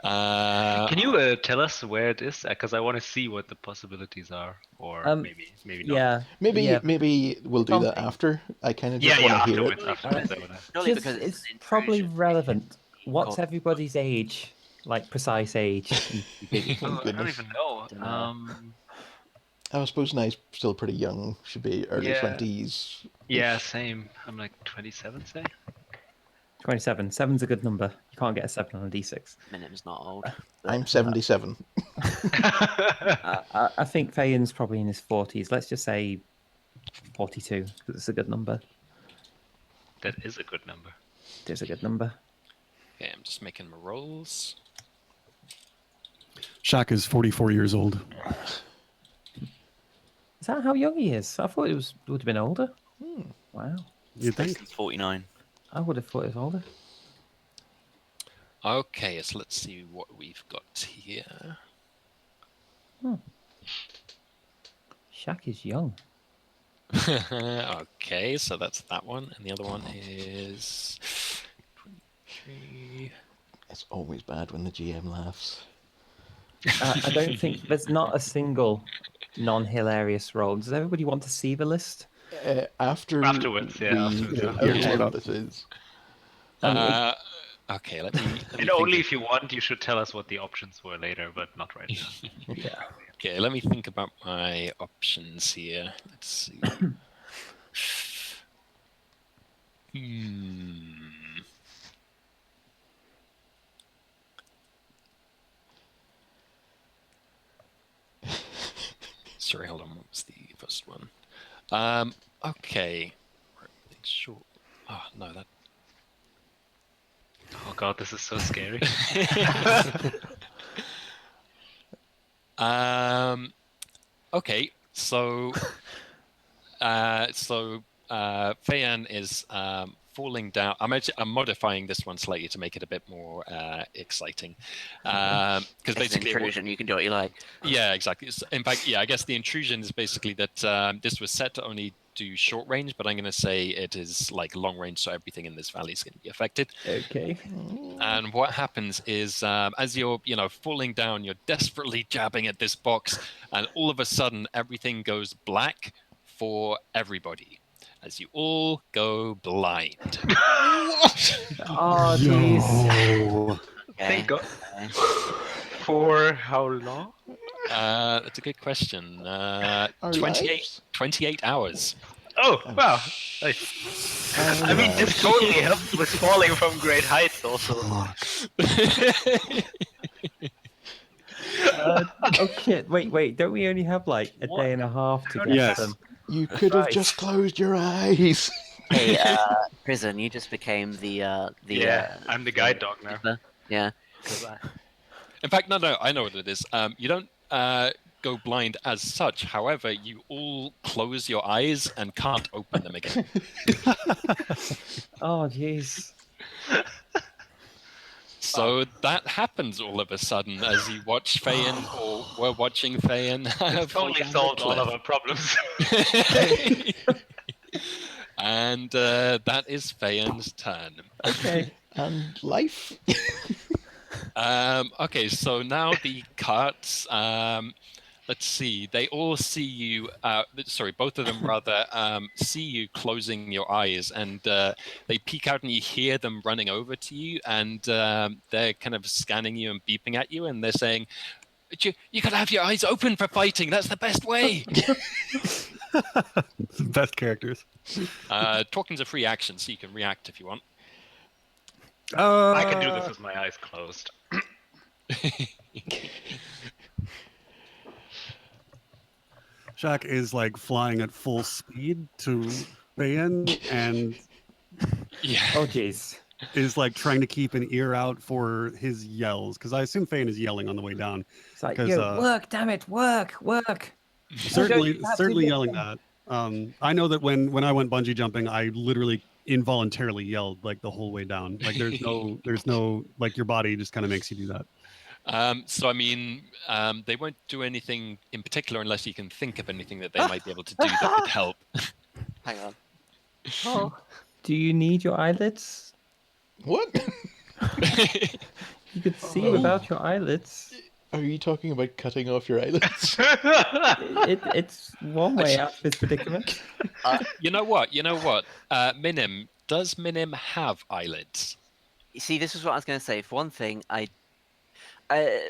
Speaker 5: Can you tell us where it is? Because I want to see what the possibilities are, or maybe not.
Speaker 3: Yeah.
Speaker 6: Maybe we'll do that after. I kind of just want to hear it.
Speaker 5: Afterwards,
Speaker 3: It's probably relevant. What's everybody's age? Like precise age?
Speaker 5: I don't even know.
Speaker 6: I suppose Nye's still pretty young. Should be early
Speaker 5: Yeah.
Speaker 6: 20s.
Speaker 5: Yeah, same. I'm like 27, say.
Speaker 3: 27. 7's a good number. You can't get a 7 on a D6.
Speaker 1: Minim's not old.
Speaker 6: I'm 77.
Speaker 3: I think Fayen's probably in his 40s. Let's just say 42, because it's a good number.
Speaker 5: That is a good number.
Speaker 3: It is a good number.
Speaker 2: Okay, I'm just making my rolls.
Speaker 4: Shaq is 44 years old.
Speaker 3: Is that how young he is? I thought it would have been older. Wow.
Speaker 4: You think?
Speaker 7: He's 49.
Speaker 3: I would have thought it was older.
Speaker 2: Okay, so let's see what we've got here.
Speaker 3: Shaq is young.
Speaker 2: Okay, so that's that one, and the other one is 23.
Speaker 6: It's always bad when the GM laughs.
Speaker 3: I don't think there's not a single non-hilarious roll. Does everybody want to see the list?
Speaker 5: Afterwards, yeah.
Speaker 6: Hear what this is.
Speaker 2: Okay, let me
Speaker 5: and only if you want, you should tell us what the options were later, but not right now.
Speaker 3: Yeah.
Speaker 2: Okay, let me think about my options here. Let's see. Sorry, hold on. What was the first one? Okay. Sure. Oh, no, that...
Speaker 5: Oh god, this is so scary.
Speaker 2: Okay, so Feyan is falling down. I'm modifying this one slightly to make it a bit more exciting. Because
Speaker 1: It's
Speaker 2: basically,
Speaker 1: an intrusion. You can do what you like.
Speaker 2: Yeah, exactly. In fact, yeah, I guess the intrusion is basically that this was set to only do short range, but I'm going to say it is like long range, so everything in this valley is going to be affected.
Speaker 3: Okay.
Speaker 2: And what happens is, as you're, falling down, you're desperately jabbing at this box, and all of a sudden, everything goes black for everybody, as you all go blind.
Speaker 3: Oh, jeez.
Speaker 5: Thank God. For how long?
Speaker 2: That's a good question. 28 hours.
Speaker 5: Oh, wow. Nice. I mean, this totally helps with falling from great heights also.
Speaker 3: Oh shit! Wait! Don't we only have like a day and a half to get them?
Speaker 6: You could have just closed your eyes.
Speaker 1: Hey, Prison, you just became the
Speaker 5: I'm the guide dog now.
Speaker 1: Yeah.
Speaker 2: In fact, no, I know what it is. You don't go blind as such. However, you all close your eyes and can't open them again.
Speaker 3: Oh, jeez.
Speaker 2: So that happens all of a sudden as you watch Feyan, or were watching Feyan.
Speaker 5: It's totally solved all of our problems.
Speaker 2: And that is Feyan's turn.
Speaker 3: Okay.
Speaker 6: And life?
Speaker 2: Okay, so now the carts, let's see, they all see you, both of them rather, see you closing your eyes, and they peek out and you hear them running over to you, and they're kind of scanning you and beeping at you, and they're saying, you gotta have your eyes open for fighting, that's the best way!
Speaker 4: Best characters.
Speaker 2: Talking's a free action, so you can react if you want.
Speaker 5: I can do this with my eyes closed.
Speaker 4: Shaq is like flying at full speed to Feyan and
Speaker 3: Oh jeez.
Speaker 4: is like trying to keep an ear out for his yells, because I assume Feyan is yelling on the way down.
Speaker 3: It's like, yo, work, damn it, work.
Speaker 4: Certainly yelling that. I know that when I went bungee jumping, I literally involuntarily yelled like the whole way down. Like there's no like your body just kind of makes you do that.
Speaker 2: So I mean, they won't do anything in particular unless you can think of anything that they might be able to do that could help.
Speaker 1: Hang on.
Speaker 3: Oh. Do you need your eyelids?
Speaker 6: What?
Speaker 3: You could see without your eyelids.
Speaker 6: Are you talking about cutting off your eyelids?
Speaker 3: It's one way out of this predicament.
Speaker 2: You know what? Minim, does Minim have eyelids?
Speaker 1: See, this is what I was going to say. For one thing,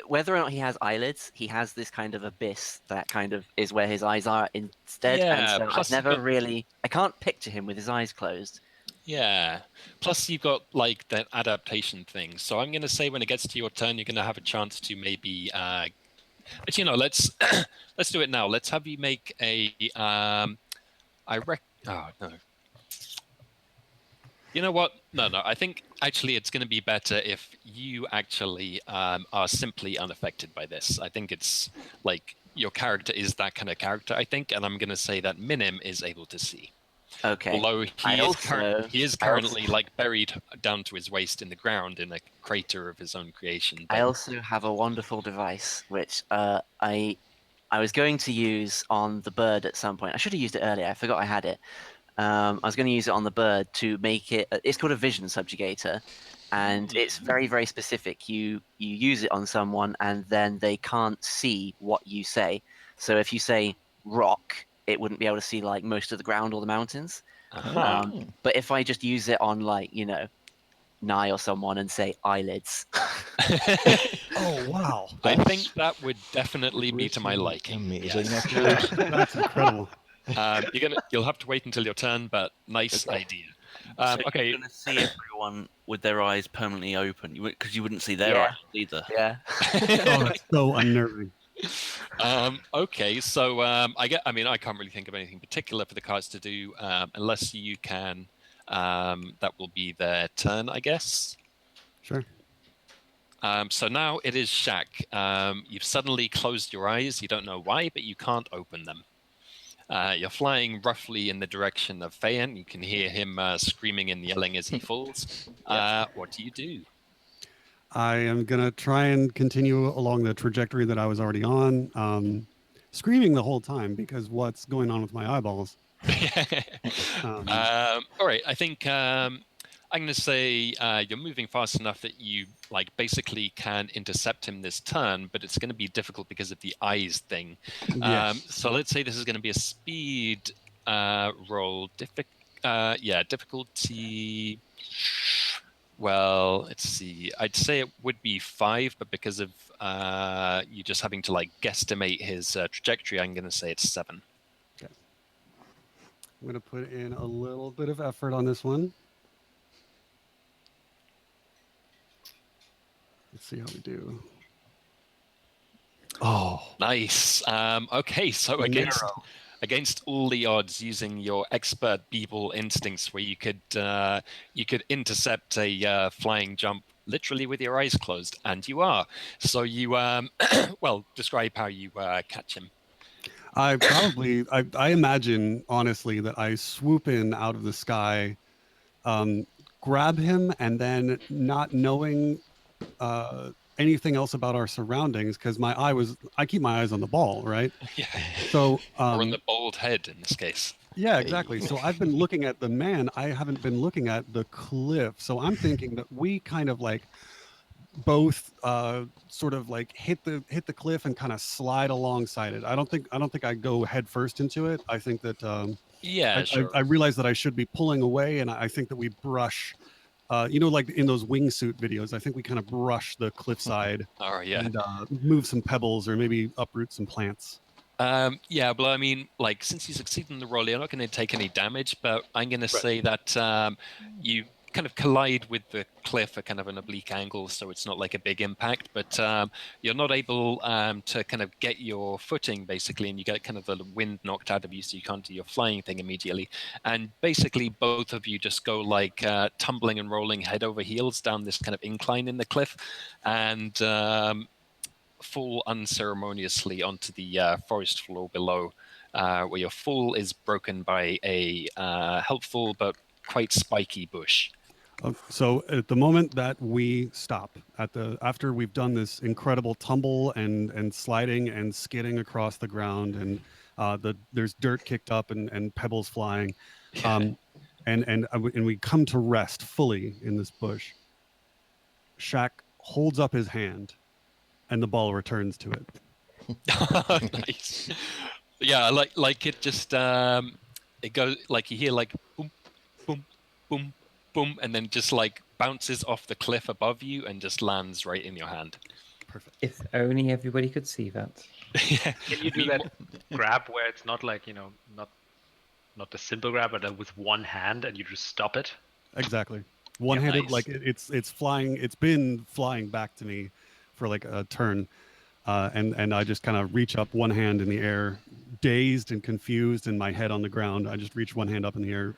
Speaker 1: whether or not he has eyelids, he has this kind of abyss that kind of is where his eyes are instead.
Speaker 2: Yeah,
Speaker 1: and so I've never really... I can't picture him with his eyes closed.
Speaker 2: Yeah. Plus, you've got like that adaptation thing. So I'm going to say when it gets to your turn, you're going to have a chance to maybe. But let's let's do it now. Let's have you make a. Oh no. You know what? No. I think actually it's going to be better if you actually are simply unaffected by this. I think it's like your character is that kind of character. I think, and I'm going to say that Minim is able to see.
Speaker 1: Okay.
Speaker 2: Although he is currently like buried down to his waist in the ground in a crater of his own creation.
Speaker 1: I also have a wonderful device which I was going to use on the bird at some point. I should have used it earlier. I forgot I had it. I was going to use it on the bird to make it. It's called a vision subjugator, and it's very, very specific. You use it on someone, and then they can't see what you say. So if you say rock, it wouldn't be able to see like most of the ground or the mountains. But if I just use it on like Nye or someone and say eyelids.
Speaker 4: Oh wow!
Speaker 2: I think that would definitely be to my liking.
Speaker 6: Amazing,
Speaker 2: yes.
Speaker 4: That's incredible.
Speaker 2: You'll have to wait until your turn, but nice idea.
Speaker 7: So
Speaker 2: okay.
Speaker 7: You're going to see everyone with their eyes permanently open, because you wouldn't see their eyes either.
Speaker 1: Yeah.
Speaker 4: Oh, that's so unnerving.
Speaker 2: Okay, so I can't really think of anything particular for the cards to do unless you can. That will be their turn, I guess.
Speaker 4: Sure.
Speaker 2: So now it is Shaq. You've suddenly closed your eyes. You don't know why, but you can't open them. You're flying roughly in the direction of Fayen. You can hear him screaming and yelling as he falls. What do you do?
Speaker 4: I am going to try and continue along the trajectory that I was already on, screaming the whole time because what's going on with my eyeballs?
Speaker 2: All right. I think I'm going to say you're moving fast enough that you basically can intercept him this turn, but it's going to be difficult because of the eyes thing.
Speaker 4: Yes.
Speaker 2: So let's say this is going to be a speed roll. Difficulty. Well, let's see. I'd say it would be 5, but because of you just having to guesstimate his trajectory, I'm going to say it's 7.
Speaker 4: Okay. I'm going to put in a little bit of effort on this one. Let's see how we do. Oh,
Speaker 2: nice. Okay, so against all the odds, using your expert b-ball instincts, where you could intercept a flying jump literally with your eyes closed, and you are. So you well, describe how you catch him.
Speaker 4: I imagine honestly that I swoop in out of the sky, grab him, and then not knowing anything else about our surroundings, because I keep my eyes on the ball, right?
Speaker 2: Yeah.
Speaker 4: So
Speaker 2: or on the bald head in this case.
Speaker 4: Yeah, exactly. So I've been looking at the man. I haven't been looking at the cliff. So I'm thinking that we kind of both sort of hit the cliff and kind of slide alongside it. I don't think I go head first into it. I think that
Speaker 2: sure.
Speaker 4: I realize that I should be pulling away, and I think that we brush. Like in those wingsuit videos, I think we kind of brush the cliffside and move some pebbles or maybe uproot some plants.
Speaker 2: Yeah, but I mean, since you succeed in the roll, you're not going to take any damage, but I'm going to say that you kind of collide with the cliff at kind of an oblique angle, so it's not like a big impact, but you're not able to kind of get your footing, basically, and you get kind of the wind knocked out of you, so you can't do your flying thing immediately. And basically, both of you just go tumbling and rolling head over heels down this kind of incline in the cliff, and fall unceremoniously onto the forest floor below, where your fall is broken by a helpful but quite spiky bush.
Speaker 4: So at the moment that we stop after we've done this incredible tumble and sliding and skidding across the ground, and there's dirt kicked up and pebbles flying, and we come to rest fully in this bush, Shaq holds up his hand and the ball returns to it.
Speaker 2: Nice. Yeah, like it just it goes you hear boom, boom, boom, boom, and then just bounces off the cliff above you and just lands right in your hand.
Speaker 4: Perfect.
Speaker 3: If only everybody could see that.
Speaker 2: Yeah.
Speaker 5: Can you do that grab where it's not not the simple grab, but with one hand and you just stop it?
Speaker 4: Exactly. One-handed,
Speaker 2: nice.
Speaker 4: It's flying. It's been flying back to me for a turn, and I just kind of reach up one hand in the air, dazed and confused, and my head on the ground. I just reach one hand up in the air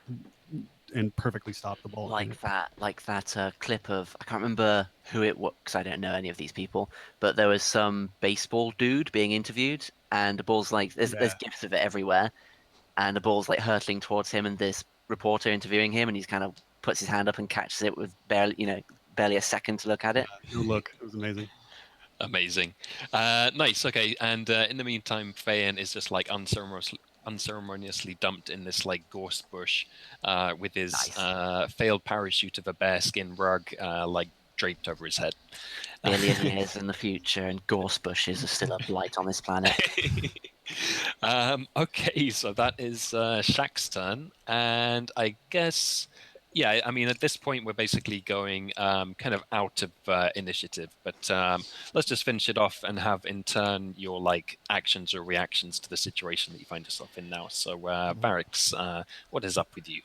Speaker 4: and perfectly stop the ball.
Speaker 1: Like that clip of, I can't remember who it was because I don't know any of these people, but there was some baseball dude being interviewed, and the ball's there's gifs of it everywhere, and the ball's hurtling towards him, and this reporter interviewing him, and he's kind of puts his hand up and catches it with barely a second to look at it.
Speaker 4: No look. It was amazing.
Speaker 2: Amazing. Nice. Okay. And in the meantime, Fayen is just unceremoniously dumped in this gorse bush with his failed parachute of a bearskin rug draped over his head.
Speaker 1: Billion years in the future, and gorse bushes are still a blight on this planet.
Speaker 2: Okay, so that is Shaq's turn, and I guess, yeah, I mean, at this point, we're basically going kind of out of initiative, but let's just finish it off and have, in turn, your actions or reactions to the situation that you find yourself in now. So, Barracks, what is up with you?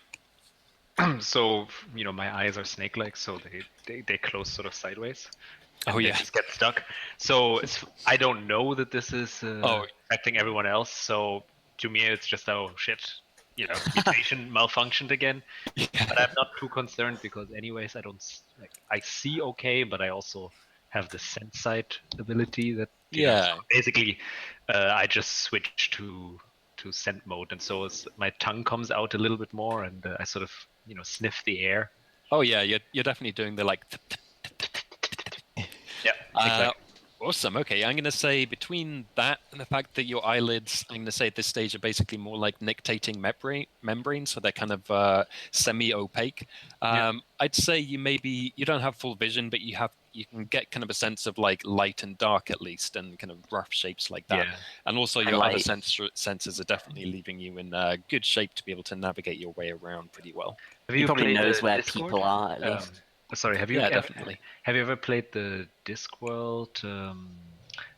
Speaker 5: So, my eyes are snake-like, so they close sort of sideways.
Speaker 2: And
Speaker 5: they just get stuck. So I don't know that this is affecting everyone else. So to me, it's just, oh shit, mutation malfunctioned again. Yeah. But I'm not too concerned because anyways, I see okay, but I also have the sense sight ability that
Speaker 2: Yeah.
Speaker 5: So basically, I just switch to scent mode, and so my tongue comes out a little bit more, and I sort of sniff the air.
Speaker 2: Oh yeah, you're definitely doing the like.
Speaker 5: Yeah, exactly.
Speaker 2: Awesome. Okay, I'm going to say between that and the fact that your eyelids, I'm going to say at this stage, are basically more like nictating membranes, so they're kind of semi-opaque. I'd say you don't have full vision, but you can get kind of a sense of like light and dark at least, and kind of rough shapes like that.
Speaker 5: Yeah.
Speaker 2: And also your other senses are definitely leaving you in good shape to be able to navigate your way around pretty well.
Speaker 1: He probably knows where people are at least.
Speaker 5: Sorry, have you
Speaker 2: definitely.
Speaker 5: Have you ever played the Discworld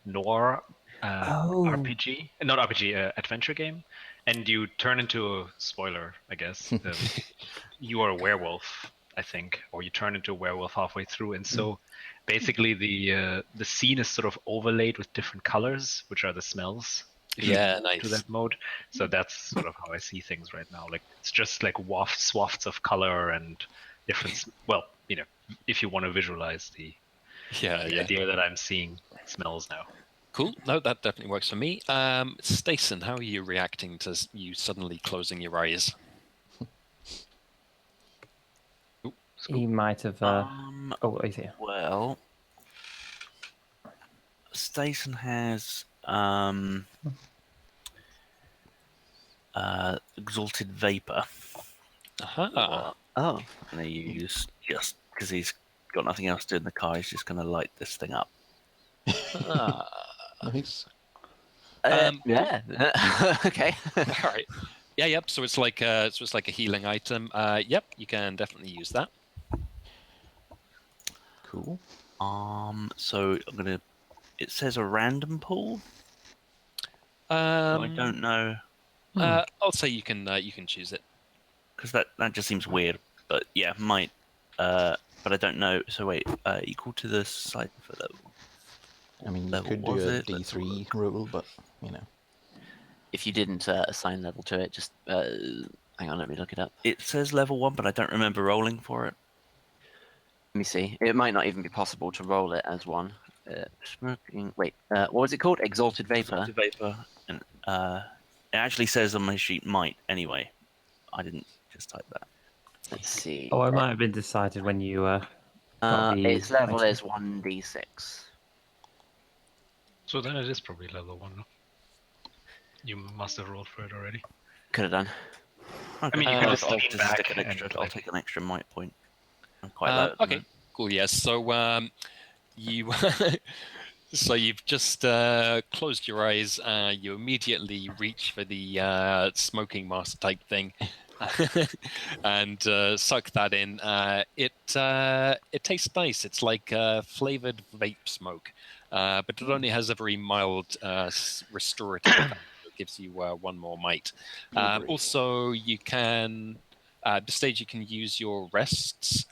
Speaker 5: Noir RPG? Not RPG, adventure game. And you turn into a spoiler, I guess. You are a werewolf, I think, or you turn into a werewolf halfway through, and so basically the scene is sort of overlaid with different colors, which are the smells. If you move to that mode. So that's sort of how I see things right now. Like it's just like swafts of color and different. Well, if you want to visualize the idea that I'm seeing smells now.
Speaker 2: Cool. No, that definitely works for me. Stacen, how are you reacting to you suddenly closing your eyes?
Speaker 3: He might have. He's here.
Speaker 7: Well, Stacen has exalted vapor.
Speaker 2: Uh-huh.
Speaker 7: I'm going to use, just because he's got nothing else to do in the car, he's just going to light this thing up.
Speaker 6: Nice.
Speaker 1: Yeah. Okay.
Speaker 2: All right. Yeah. Yep. So it's like a healing item. Yep. You can definitely use that.
Speaker 6: Cool.
Speaker 7: So I'm gonna. It says a random pool. I don't know.
Speaker 2: I'll say you can choose it
Speaker 7: because that just seems weird. But yeah, might. But I don't know. So wait, equal to the cipher level.
Speaker 6: I mean, you could do a D3 roll, but
Speaker 1: if you didn't assign level to it, just hang on, let me look it up.
Speaker 7: It says level 1, but I don't remember rolling for it.
Speaker 1: Let me see. It might not even be possible to roll it as one. Smoking. Wait, what was it called? Exalted vapor.
Speaker 7: Exalted vapor, and it actually says on my sheet might. Anyway, I didn't just type that.
Speaker 1: Let's see.
Speaker 3: Oh, it might have been decided when you got the.
Speaker 1: Its level is 1d6.
Speaker 5: So then it is probably level 1. No? You must have rolled for it already.
Speaker 1: Could have done.
Speaker 7: Okay.
Speaker 5: I mean, you can just lean back
Speaker 7: stick an extra. I'll take an extra might point. I'm quite low.
Speaker 2: Okay. Cool. Yes. So you. So you've just closed your eyes. You immediately reach for the smoking mask type thing, and suck that in. It tastes nice. It's like flavored vape smoke, but it only has a very mild restorative effect. It gives you one more might. Also, you can at this stage you can use your rests.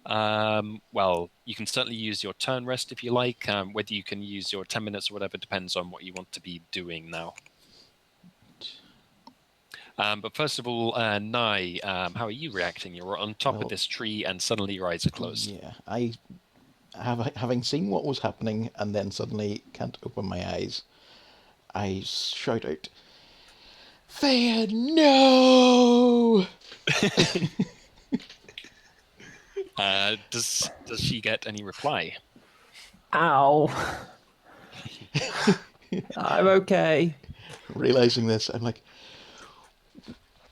Speaker 2: Well, you can certainly use your turn rest if you like. Whether you can use your 10 minutes or whatever depends on what you want to be doing now. But first of all, Nai, how are you reacting? You're on top of this tree and suddenly your eyes are closed.
Speaker 6: Yeah, I having seen what was happening and then suddenly can't open my eyes, I shout out, "Thea, no!"
Speaker 2: Does she get any reply?
Speaker 3: Ow! I'm okay.
Speaker 6: Realizing this, I'm like,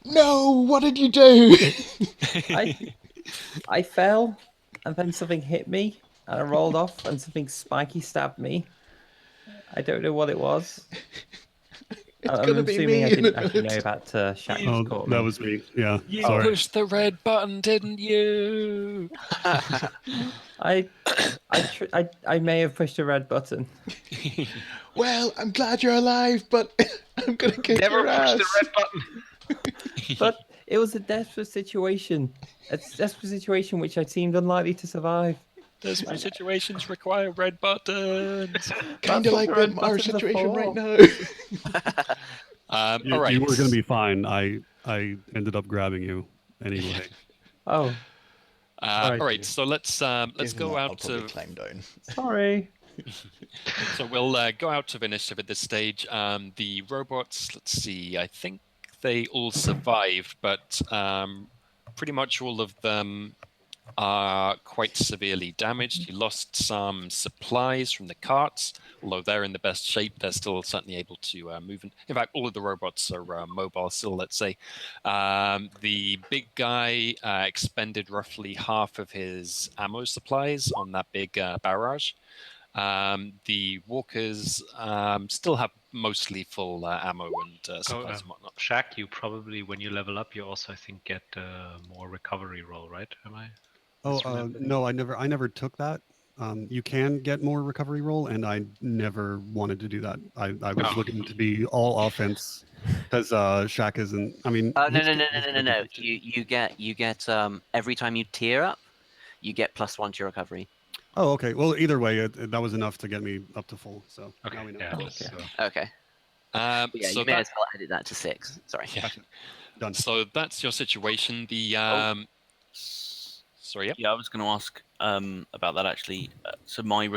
Speaker 6: "No! What did you do?"
Speaker 3: I fell, and then something hit me, and I rolled off, and something spiky stabbed me. I don't know what it was. I'm assuming I didn't actually know about Shaq.
Speaker 4: Oh, that was me. Yeah.
Speaker 2: You
Speaker 4: Sorry.
Speaker 2: pushed the red button, didn't you?
Speaker 3: I may have pushed a red button.
Speaker 6: Well, I'm glad you're alive, but I'm gonna kick your ass.
Speaker 5: Never pushed the red button.
Speaker 3: But it was a desperate situation. A desperate situation which I seemed unlikely to survive.
Speaker 2: Desperate situations require red buttons.
Speaker 6: Kind of like our situation right now.
Speaker 4: All right. You were going to be fine. I ended up grabbing you anyway.
Speaker 3: Oh. Sorry,
Speaker 2: all right,
Speaker 3: Dave.
Speaker 2: so let's go
Speaker 6: I'll
Speaker 2: out
Speaker 6: probably
Speaker 2: to.
Speaker 6: climb down.
Speaker 3: Sorry.
Speaker 2: So we'll go out of initiative at this stage. The robots, let's see, I think they all survived, but pretty much all of them are quite severely damaged. You lost some supplies from the carts, although they're in the best shape. They're still certainly able to move. In fact, all of the robots are mobile still, let's say. The big guy expended roughly half of his ammo supplies on that big barrage. The walkers still have mostly full ammo and supplies and whatnot.
Speaker 5: Shaq, you probably, when you level up, you also, I think, get more recovery roll, right? Am I?
Speaker 4: No, I never took that. You can get more recovery roll, and I never wanted to do that. I was looking to be all offense because Shaq isn't. I mean,
Speaker 1: No.
Speaker 4: different too.
Speaker 1: You get every time you tier up, you get +1 to your recovery.
Speaker 4: Oh, okay. Well, either way, that was enough to get me up to full. So
Speaker 5: Okay.
Speaker 4: now we know.
Speaker 5: Yeah.
Speaker 3: Cool.
Speaker 5: Just,
Speaker 1: Okay. Yeah,
Speaker 2: So
Speaker 1: you may as well edit that to 6. Sorry.
Speaker 2: Yeah.
Speaker 4: Gotcha. Done.
Speaker 2: So that's your situation. The sorry, yep.
Speaker 7: Yeah, I was going to ask about that actually. So my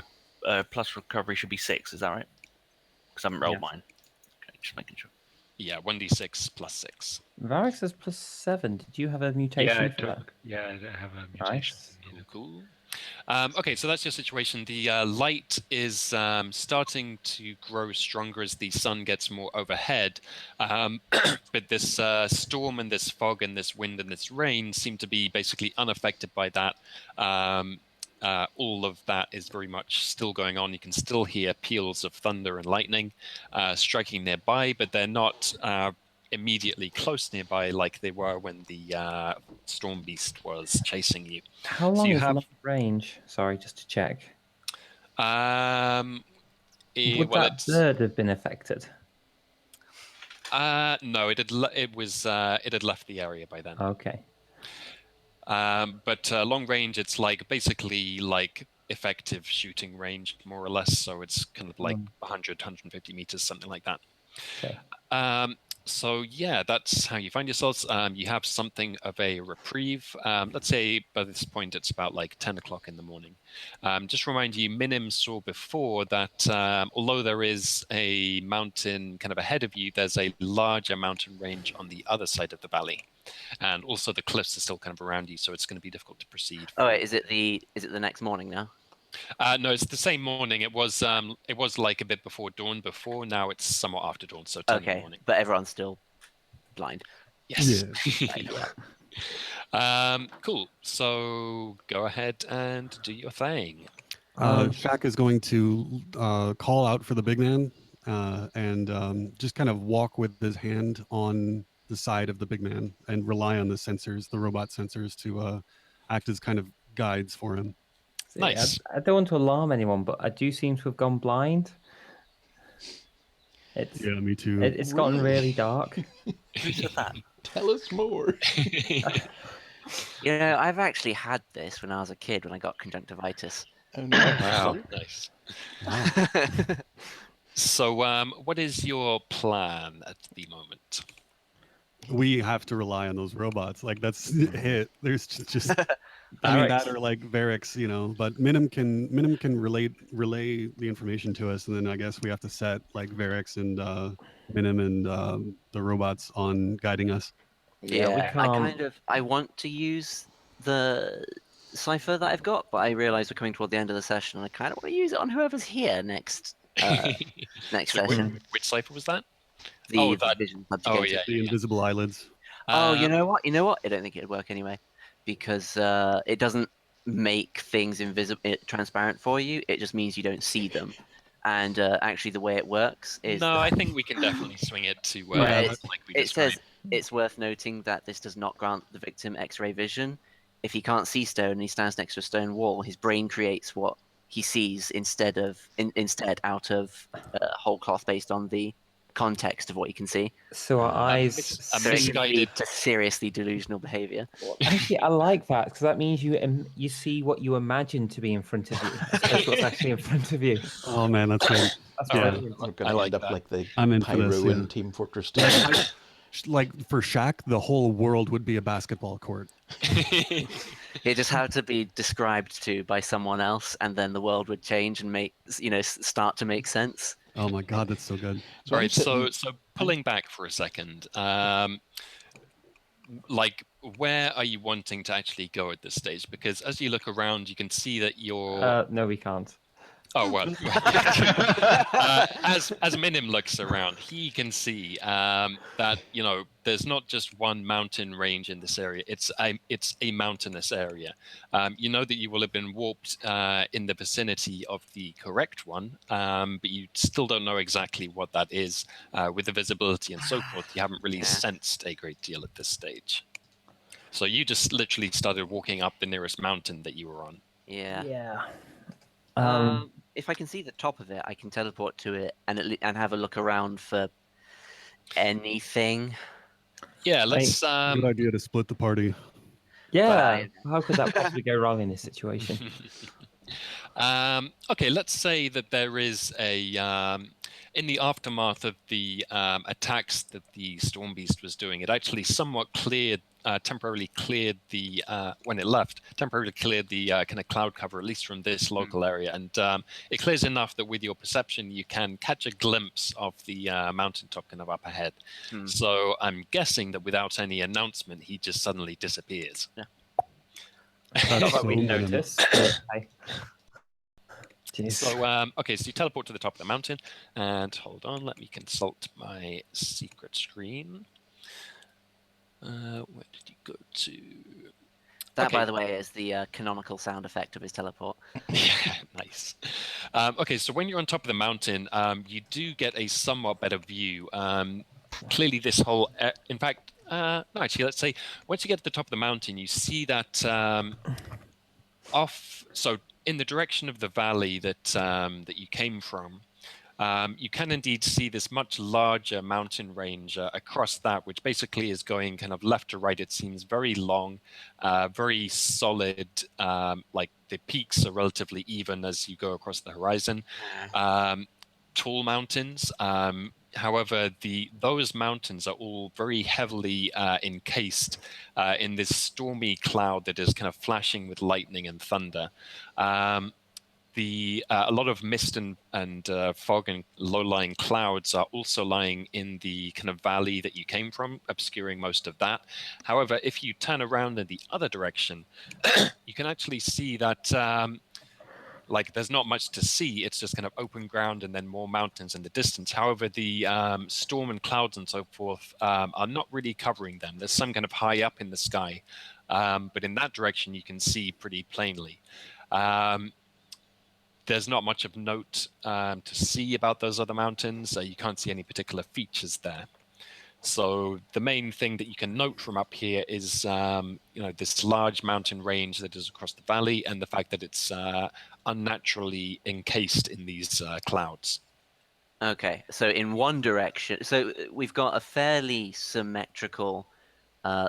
Speaker 7: plus recovery should be 6. Is that right? Because I haven't rolled mine. Okay, just making sure.
Speaker 2: Yeah, 1d6 plus 6.
Speaker 3: Varix says +7. Did you have a mutation
Speaker 5: I
Speaker 3: for that?
Speaker 5: took. Yeah, I have a mutation.
Speaker 3: Nice.
Speaker 2: Cool. Okay, so that's your situation. The light is starting to grow stronger as the sun gets more overhead. But this storm and this fog and this wind and this rain seem to be basically unaffected by that. All of that is very much still going on. You can still hear peals of thunder and lightning striking nearby, but they're not immediately close nearby like they were when the storm beast was chasing you.
Speaker 3: How long is long range? Sorry, just to check. Would
Speaker 2: Well,
Speaker 3: that bird have been affected?
Speaker 2: no, it had left the area by then.
Speaker 3: Okay.
Speaker 2: But long range, it's like basically like effective shooting range, more or less. So it's kind of like 100, 150 meters, something like that.
Speaker 3: Okay.
Speaker 2: So yeah, that's how you find yourselves. You have something of a reprieve. Let's say by this point it's about like 10 o'clock in the morning. Just remind you, Minim saw before that although there is a mountain kind of ahead of you, there's a larger mountain range on the other side of the valley, and also the cliffs are still kind of around you, so it's going to be difficult to proceed.
Speaker 1: Oh, wait, is it the next morning now?
Speaker 2: No, it's the same morning. It was like a bit before dawn before. Now it's somewhat after dawn, so 10 in the morning.
Speaker 1: But everyone's still blind.
Speaker 2: Yes.
Speaker 4: Yeah.
Speaker 2: Cool. So go ahead and do your thing.
Speaker 4: Shaq is going to call out for the big man and just kind of walk with his hand on the side of the big man and rely on the sensors, the robot sensors, to act as kind of guides for him.
Speaker 2: Nice.
Speaker 3: I don't want to alarm anyone, but I do seem to have gone blind.
Speaker 4: Yeah, me too.
Speaker 3: It's gotten really dark.
Speaker 7: Who said that?
Speaker 6: Tell us more.
Speaker 1: You know, I've actually had this when I was a kid when I got conjunctivitis.
Speaker 6: Oh no!
Speaker 2: Wow. Nice. So, what is your plan at the moment?
Speaker 4: We have to rely on those robots. Like that's it. There's just I mean that or like Varix, you know. But Minim can relay the information to us, and then I guess we have to set like Varix and Minim and the robots on guiding us.
Speaker 1: Yeah, I want to use the cipher that I've got, but I realize we're coming toward the end of the session, and I kind of want to use it on whoever's here next session.
Speaker 2: Which cipher was that?
Speaker 1: The
Speaker 2: that
Speaker 1: vision
Speaker 2: yeah,
Speaker 4: the invisible eyelids.
Speaker 1: You know what? I don't think it'd work anyway, because it doesn't make things transparent for you. It just means you don't see them. And actually, the way it works is
Speaker 2: I think we can definitely swing it to like we
Speaker 1: it says it's worth noting that this does not grant the victim X-ray vision. If he can't see stone and he stands next to a stone wall, his brain creates what he sees instead out of whole cloth based on the context of what you can see.
Speaker 3: So our eyes
Speaker 2: misguided
Speaker 1: to seriously delusional behavior.
Speaker 3: Actually, I like that because that means you see what you imagine to be in front of you, as opposed to what's actually in front of you.
Speaker 4: Oh man, that's great.
Speaker 3: That's
Speaker 2: All right.
Speaker 3: brilliant.
Speaker 6: We're going to end up like the
Speaker 4: I'm in
Speaker 6: Pyro
Speaker 4: for this,
Speaker 6: in Team Fortress 2.
Speaker 4: like for Shaq, the whole world would be a basketball court.
Speaker 1: It just had to be described to by someone else, and then the world would change and start to make sense.
Speaker 4: Oh my God, that's so good.
Speaker 6: So
Speaker 2: All
Speaker 6: I'm
Speaker 2: right,
Speaker 6: sitting.
Speaker 2: so pulling back for a second, like where are you wanting to actually go at this stage? Because as you look around, you can see that you're.
Speaker 3: No, we can't.
Speaker 2: Oh well. As Minim looks around, he can see that there's not just one mountain range in this area. It's a mountainous area. You know that you will have been warped in the vicinity of the correct one, but you still don't know exactly what that is. With the visibility and so forth, you haven't really sensed a great deal at this stage. So you just literally started walking up the nearest mountain that you were on.
Speaker 1: Yeah.
Speaker 3: Yeah.
Speaker 1: If I can see the top of it, I can teleport to it and have a look around for anything.
Speaker 2: Yeah, let's.
Speaker 4: Good idea to split the party.
Speaker 3: Yeah. How could that possibly go wrong in this situation?
Speaker 2: Okay, let's say that there is in the aftermath of the attacks that the Storm Beast was doing, it actually somewhat temporarily cleared the when it left, temporarily cleared the kind of cloud cover, at least from this local area, and it clears enough that with your perception you can catch a glimpse of the mountaintop kind of up ahead. So I'm guessing that without any announcement, he just suddenly disappears.
Speaker 1: Yeah.
Speaker 3: Not that we noticed.
Speaker 2: So, okay, so you teleport to the top of the mountain, and hold on, let me consult my secret screen. Where did you go to?
Speaker 1: That, by the way, is the canonical sound effect of his teleport.
Speaker 2: Yeah, nice. Okay, so when you're on top of the mountain, you do get a somewhat better view. Clearly, this whole, in fact, no, actually, let's say once you get to the top of the mountain, you see that so in the direction of the valley that you came from, you can indeed see this much larger mountain range across that, which basically is going kind of left to right. It seems very long, very solid. Like the peaks are relatively even as you go across the horizon. Tall mountains. However, those mountains are all very heavily encased in this stormy cloud that is kind of flashing with lightning and thunder. A lot of mist and fog and low-lying clouds are also lying in the kind of valley that you came from, obscuring most of that. However, if you turn around in the other direction, you can actually see that like there's not much to see. It's just kind of open ground and then more mountains in the distance. However, the storm and clouds and so forth are not really covering them. There's some kind of high up in the sky, but in that direction you can see pretty plainly. There's not much of note to see about those other mountains. You can't see any particular features there. So the main thing that you can note from up here is, this large mountain range that is across the valley, and the fact that it's unnaturally encased in these clouds.
Speaker 1: Okay, so in one direction, so we've got a fairly symmetrical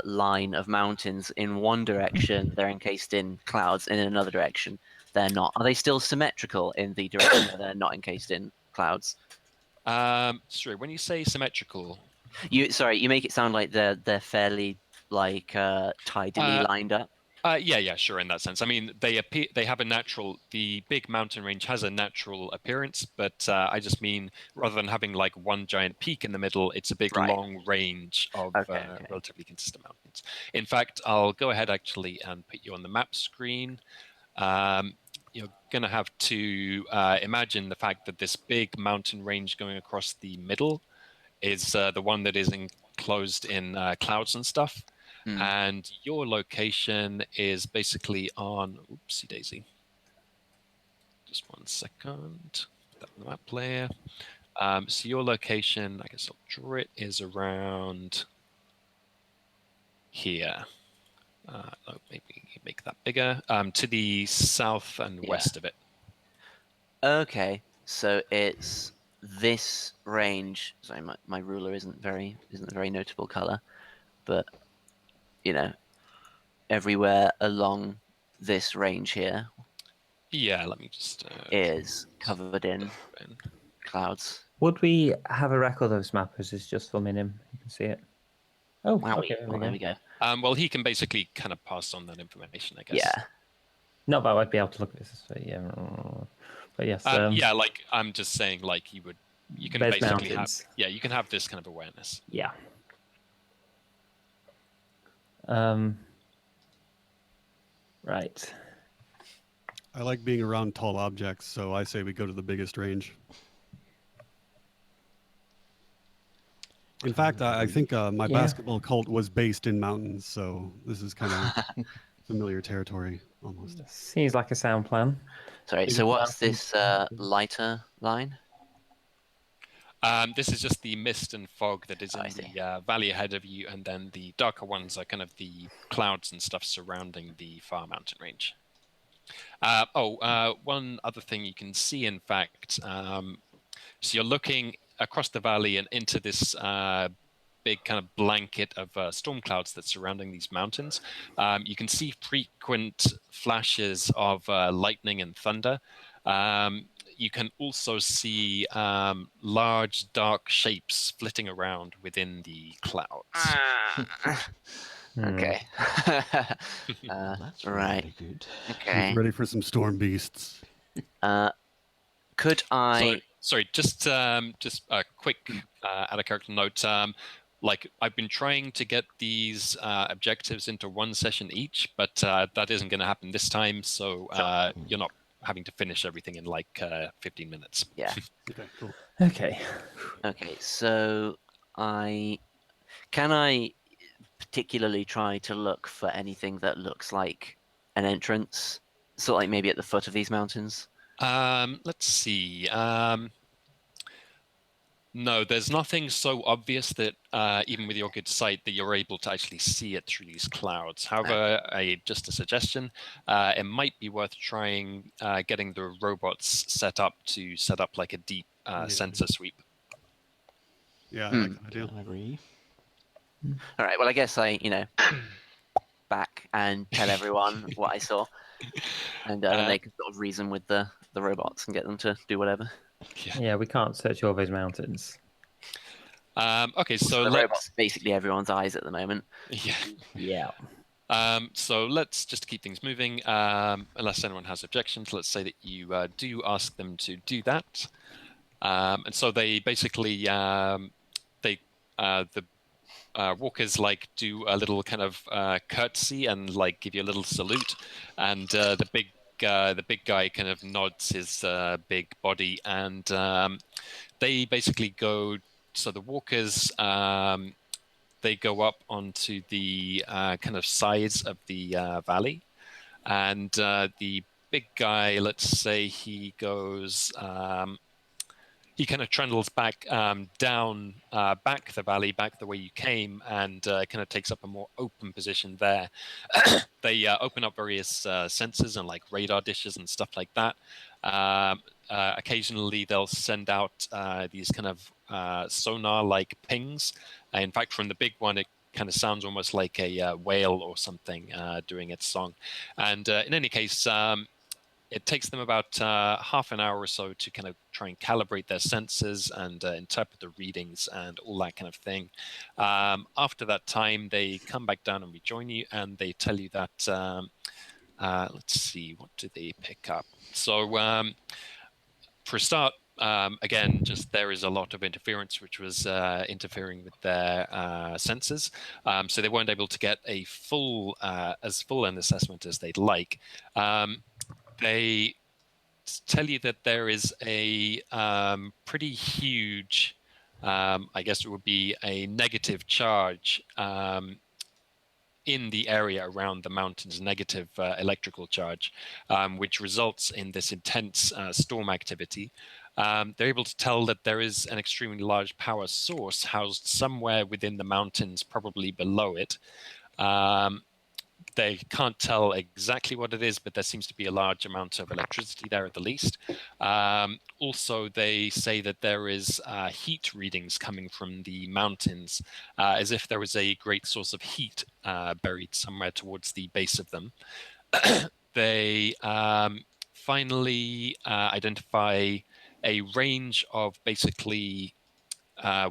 Speaker 1: line of mountains. In one direction, they're encased in clouds, and in another direction, they're not. Are they still symmetrical in the direction where they're not encased in clouds?
Speaker 2: Sorry, when you say symmetrical,
Speaker 1: you make it sound like they're fairly like tidily lined up.
Speaker 2: Yeah, sure. In that sense, I mean, they have a natural. The big mountain range has a natural appearance, but I just mean rather than having like one giant peak in the middle, it's a big long range of relatively consistent mountains. In fact, I'll go ahead actually and put you on the map screen. You're going to have to imagine the fact that this big mountain range going across the middle is the one that is enclosed in clouds and stuff. And your location is basically on, oopsie daisy. Just 1 second. Put that on the map player. So your location, I guess I'll draw it, is around here. Maybe make that bigger. To the south and west of it.
Speaker 1: Okay, so it's this range. Sorry, my ruler isn't a very notable color, but everywhere along this range here.
Speaker 2: Yeah, let me just
Speaker 1: is covered in clouds.
Speaker 3: Would we have a record of this map, or is this just for Minim? You can see it. Oh,
Speaker 1: Wowie.
Speaker 3: okay,
Speaker 1: There we go.
Speaker 2: Well, he can basically kind of pass on that information, I guess.
Speaker 1: Yeah.
Speaker 3: Not that I'd be able to look at this. So yeah, but yes.
Speaker 2: Yeah, like I'm just saying, like you can
Speaker 3: there's
Speaker 2: basically
Speaker 3: mountains.
Speaker 2: you can have this kind of awareness.
Speaker 3: Yeah. Right.
Speaker 4: I like being around tall objects, so I say we go to the biggest range. In fact, I think my basketball cult was based in mountains, so this is kind of familiar territory almost.
Speaker 3: Seems like a sound plan.
Speaker 1: Sorry, so what's this lighter line?
Speaker 2: This is just the mist and fog that is in
Speaker 1: I see.
Speaker 2: the valley ahead of you, and then the darker ones are kind of the clouds and stuff surrounding the far mountain range. One other thing you can see, in fact, so you're looking across the valley and into this big kind of blanket of storm clouds that's surrounding these mountains. You can see frequent flashes of lightning and thunder. You can also see large dark shapes flitting around within the clouds.
Speaker 1: Okay.
Speaker 6: That's
Speaker 1: right.
Speaker 6: really good.
Speaker 1: Okay.
Speaker 4: Ready for some storm beasts.
Speaker 1: Could I?
Speaker 2: Sorry, just a quick out of character note. Like I've been trying to get these objectives into one session each, but that isn't going to happen this time. So you're not having to finish everything in like 15 minutes.
Speaker 1: Yeah.
Speaker 4: Okay, cool.
Speaker 3: Okay.
Speaker 1: Okay, so can I particularly try to look for anything that looks like an entrance, sort of like maybe at the foot of these mountains?
Speaker 2: Let's see. No, there's nothing so obvious that even with your good sight that you're able to actually see it through these clouds. However, just a suggestion, it might be worth trying getting the robots set up like a deep sensor sweep.
Speaker 4: Yeah, I like that idea.
Speaker 6: I agree.
Speaker 1: All right. Well, I guess I, back and tell everyone what I saw, and then they can sort of reason with the robots and get them to do whatever.
Speaker 3: Yeah, we can't search all those mountains.
Speaker 2: Okay, so
Speaker 1: the robots basically everyone's eyes at the moment.
Speaker 2: Yeah. So let's just keep things moving. Unless anyone has objections, let's say that you do ask them to do that. And so they basically the walkers like do a little kind of curtsy and like give you a little salute, and the big guy kind of nods his big body, and they basically go. So the walkers they go up onto the kind of sides of the valley, and the big guy, let's say he goes. He kind of trundles back down back the valley, back the way you came, and kind of takes up a more open position there. They open up various sensors and like radar dishes and stuff like that. Occasionally, they'll send out these kind of sonar-like pings. In fact, from the big one, it kind of sounds almost like a whale or something doing its song. And in any case, it takes them about half an hour or so to kind of try and calibrate their sensors and interpret the readings and all that kind of thing. After that time, they come back down and rejoin you, and they tell you that, let's see, what do they pick up? So for a start, again, just there is a lot of interference, which was interfering with their sensors. So they weren't able to get a as full an assessment as they'd like. They tell you that there is a pretty huge, I guess it would be a negative charge in the area around the mountains, negative electrical charge, which results in this intense storm activity. They're able to tell that there is an extremely large power source housed somewhere within the mountains, probably below it. They can't tell exactly what it is, but there seems to be a large amount of electricity there at the least. Also, they say that there is heat readings coming from the mountains, as if there was a great source of heat buried somewhere towards the base of them. They finally identify a range of basically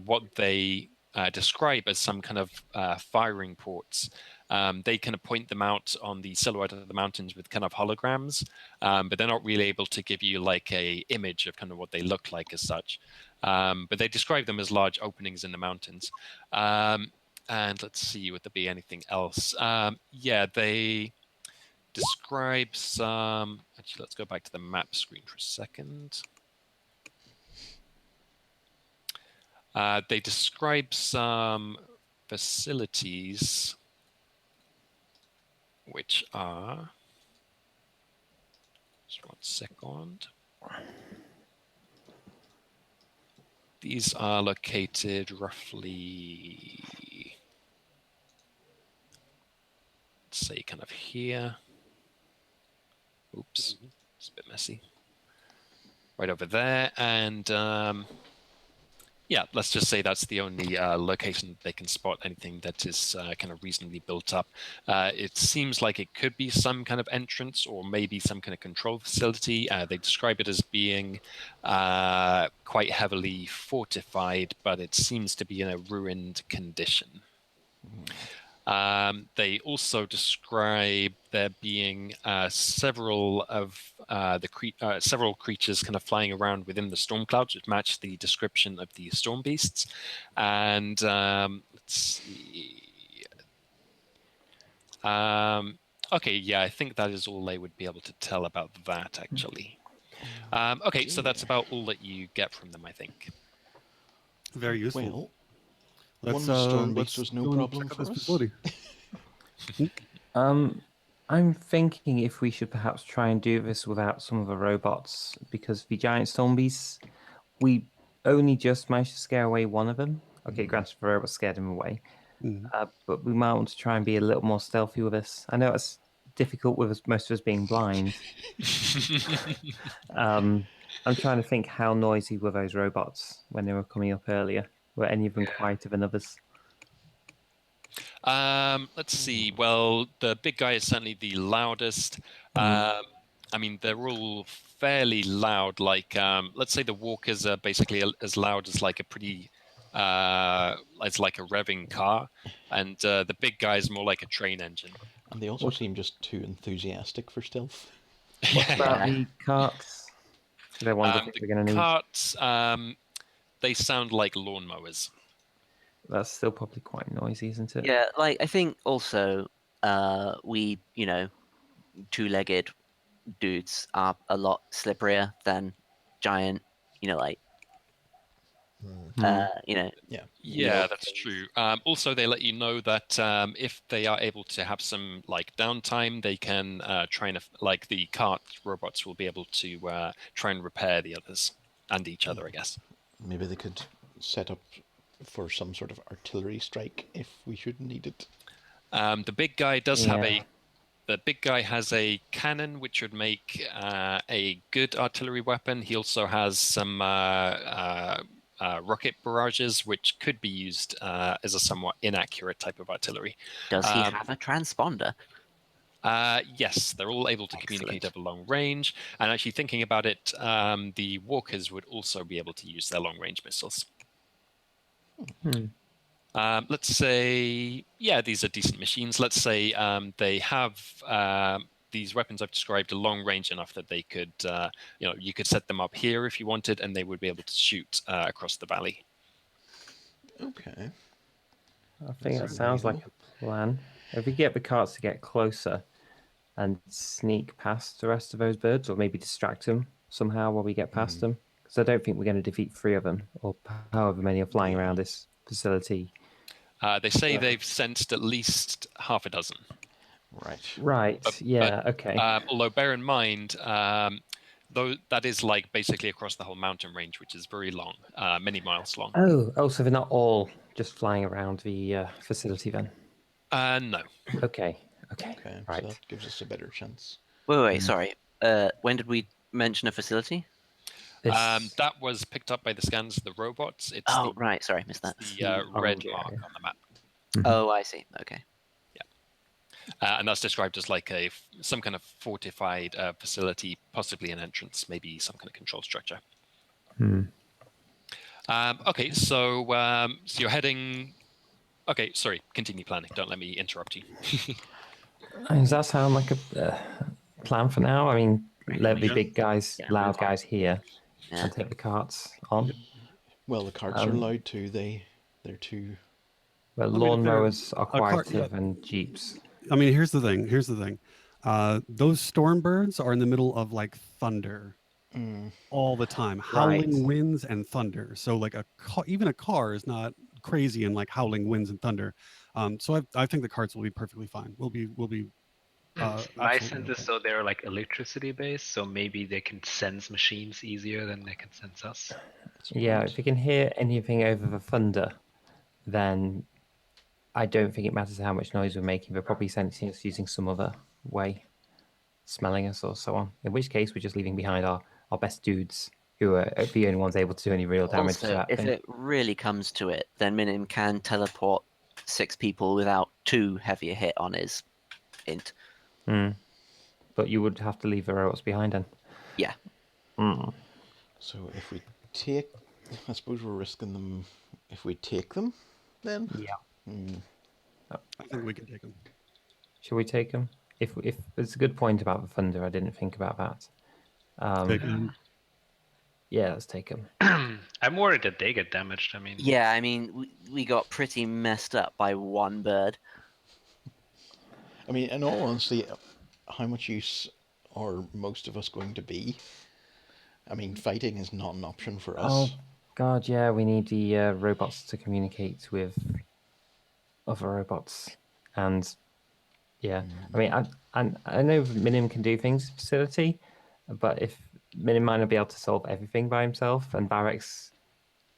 Speaker 2: what they describe as some kind of firing ports. They kind of point them out on the silhouette of the mountains with kind of holograms, but they're not really able to give you like a image of kind of what they look like as such. But they describe them as large openings in the mountains. And let's see, would there be anything else? Yeah, they describe some. Actually, let's go back to the map screen for a second. They describe some facilities, which are. Just 1 second. These are located roughly, let's say, kind of here. Oops, it's a bit messy. Right over there, and yeah, let's just say that's the only location that they can spot anything that is kind of reasonably built up. It seems like it could be some kind of entrance or maybe some kind of control facility. They describe it as being quite heavily fortified, but it seems to be in a ruined condition. They also describe there being several creatures kind of flying around within the storm clouds, which match the description of the storm beasts. And let's see. Okay, yeah, I think that is all they would be able to tell about that, actually. Okay, so that's about all that you get from them, I think.
Speaker 4: Very useful.
Speaker 6: Well, one storm beast was no problem for us.
Speaker 3: I'm thinking if we should perhaps try and do this without some of the robots, because the giant zombies, we only just managed to scare away one of them. Okay, granted, the robots scared him away, but we might want to try and be a little more stealthy with this. I know it's difficult with most of us being blind. I'm trying to think how noisy were those robots when they were coming up earlier. Were any of them quieter than others?
Speaker 2: Let's see. Well, the big guy is certainly the loudest. I mean, they're all fairly loud. Like, let's say the walkers are basically as loud as like a pretty, as like a revving car, and the big guy is more like a train engine.
Speaker 6: And they also seem just too enthusiastic for stealth.
Speaker 3: What about the carts? They're one of the things we're going to need.
Speaker 2: Carts, they sound like lawnmowers.
Speaker 3: That's still probably quite noisy, isn't it?
Speaker 1: Yeah, like I think also we, two-legged dudes are a lot slipperier than giant, like
Speaker 2: Yeah, that's true. Also, they let you know that if they are able to have some like downtime, they can try and like the cart robots will be able to try and repair the others and each other, I guess.
Speaker 6: Maybe they could set up for some sort of artillery strike if we should need it.
Speaker 2: The big guy does have the big guy has a cannon, which would make a good artillery weapon. He also has some rocket barrages, which could be used as a somewhat inaccurate type of artillery.
Speaker 1: Does he have a transponder?
Speaker 2: Yes, they're all able to communicate over long range. And actually thinking about it, the walkers would also be able to use their long-range missiles. Let's say, yeah, these are decent machines. Let's say they have these weapons I've described are long range enough that they could, you could set them up here if you wanted, and they would be able to shoot across the valley.
Speaker 6: Okay.
Speaker 3: I think that sounds like a plan. If we get the carts to get closer and sneak past the rest of those birds, or maybe distract them somehow while we get past them, because I don't think we're going to defeat 3 of them, or however many are flying around this facility.
Speaker 2: They say they've sensed at least half a dozen.
Speaker 3: Right. Okay.
Speaker 2: Although bear in mind, though that is like basically across the whole mountain range, which is very long, many miles long.
Speaker 3: Oh, so they're not all just flying around the facility then?
Speaker 2: No.
Speaker 3: Okay.
Speaker 6: Right. So that gives us a better chance.
Speaker 1: Wait, sorry. When did we mention a facility?
Speaker 2: That was picked up by the scans of the robots. It's
Speaker 1: right. Sorry, missed that.
Speaker 2: The red mark on the map.
Speaker 1: Oh, I see. Okay.
Speaker 2: Yeah. And that's described as like some kind of fortified facility, possibly an entrance, maybe some kind of control structure. Okay, so you're heading Okay, sorry. Continue planning. Don't let me interrupt you.
Speaker 3: Does that sound like a plan for now? I mean, let the
Speaker 1: Yeah.
Speaker 3: big guys,
Speaker 1: Yeah,
Speaker 3: loud
Speaker 1: move on.
Speaker 3: guys here,
Speaker 1: Yeah.
Speaker 3: and take the carts on.
Speaker 6: Well, the carts are loud too. They're too.
Speaker 3: Well,
Speaker 4: I mean, if they're
Speaker 3: lawnmowers are
Speaker 4: a cart,
Speaker 3: quieter than jeeps.
Speaker 4: I mean, here's the thing. Those storm birds are in the middle of like thunder all the time, howling
Speaker 3: Right.
Speaker 4: winds and thunder. So like even a car is not crazy in like howling winds and thunder. So I think the carts will be perfectly fine. We'll be
Speaker 5: My
Speaker 4: absolutely
Speaker 5: sense
Speaker 4: okay.
Speaker 5: is so they're like electricity based, so maybe they can sense machines easier than they can sense us.
Speaker 3: Yeah, if you can hear anything over the thunder, then I don't think it matters how much noise we're making. They're probably sensing us using some other way, smelling us or so on. In which case, we're just leaving behind our best dudes, who are the only ones able to do any real damage to
Speaker 1: Also,
Speaker 3: that
Speaker 1: if
Speaker 3: thing.
Speaker 1: it really comes to it, then Minim can teleport 6 people without too heavy a hit on his int.
Speaker 3: But you would have to leave the robots behind then.
Speaker 1: Yeah.
Speaker 6: So if we take, I suppose we're risking them. If we take them, then
Speaker 3: Yeah.
Speaker 4: I think we can take them.
Speaker 3: Should we take them? If it's a good point about the thunder, I didn't think about that.
Speaker 4: Take them.
Speaker 3: Yeah, let's take them.
Speaker 5: I'm worried that they get damaged. I mean,
Speaker 1: Yeah, I mean, we got pretty messed up by one bird.
Speaker 6: I mean, in all honesty, how much use are most of us going to be? I mean, fighting is not an option for us.
Speaker 3: Oh, God, yeah, we need the robots to communicate with other robots. And, yeah, I mean, I know Minim can do things in facility, but if Minim might not be able to solve everything by himself, and Barracks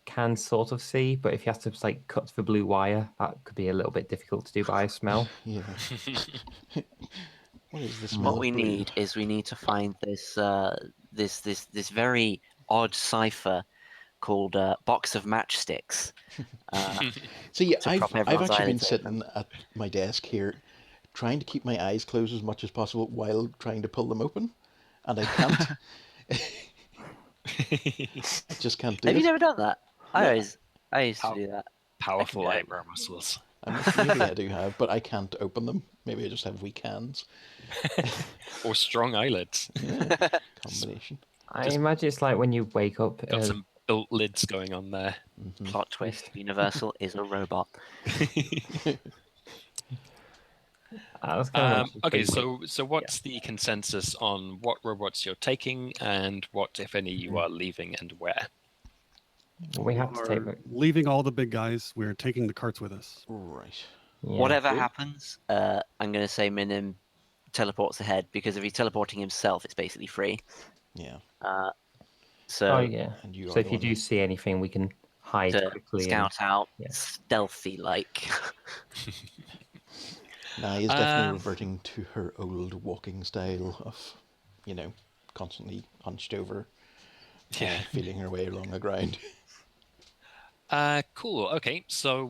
Speaker 3: can sort of see, but if he has to, like, cut the blue wire, that could be a little bit difficult to do by smell.
Speaker 6: Yeah. What is the
Speaker 1: What
Speaker 6: smell
Speaker 1: we
Speaker 6: of blue?
Speaker 1: need is we need to find this very odd cipher called Box of Matchsticks.
Speaker 6: See,
Speaker 1: to
Speaker 6: I've
Speaker 1: prop everyone's
Speaker 6: actually been
Speaker 1: eyelids open.
Speaker 6: sitting at my desk here, trying to keep my eyes closed as much as possible while trying to pull them open, and I can't. I just can't do
Speaker 1: Have
Speaker 6: it.
Speaker 1: you never done that?
Speaker 6: No.
Speaker 1: I used to do that.
Speaker 2: Powerful
Speaker 1: I can
Speaker 2: eyebrow muscles.
Speaker 6: Maybe I do have, but I can't open them. Maybe I just have weak hands.
Speaker 2: Or strong eyelids.
Speaker 6: Yeah, combination.
Speaker 3: I
Speaker 2: Just
Speaker 3: imagine it's like when you wake up.
Speaker 2: Got some built lids going on there.
Speaker 1: Plot twist: Universal is a robot.
Speaker 2: Okay, so what's the consensus on what robots you're taking and what, if any, you are leaving and where?
Speaker 3: We have to take.
Speaker 4: We're leaving all the big guys. We're taking the carts with us.
Speaker 6: Right.
Speaker 3: Yeah.
Speaker 1: Whatever happens, I'm going to say Minim teleports ahead, because if he's teleporting himself, it's basically free.
Speaker 6: Yeah.
Speaker 1: So
Speaker 3: Oh yeah.
Speaker 6: And you
Speaker 3: So
Speaker 6: are
Speaker 3: if you
Speaker 6: going
Speaker 3: do see anything, we can hide
Speaker 1: to
Speaker 3: quickly.
Speaker 1: scout out,
Speaker 3: yeah.
Speaker 1: stealthy like.
Speaker 6: Nye is definitely reverting to her old walking style of, constantly hunched over, feeling her way along the ground.
Speaker 2: Cool. Okay, so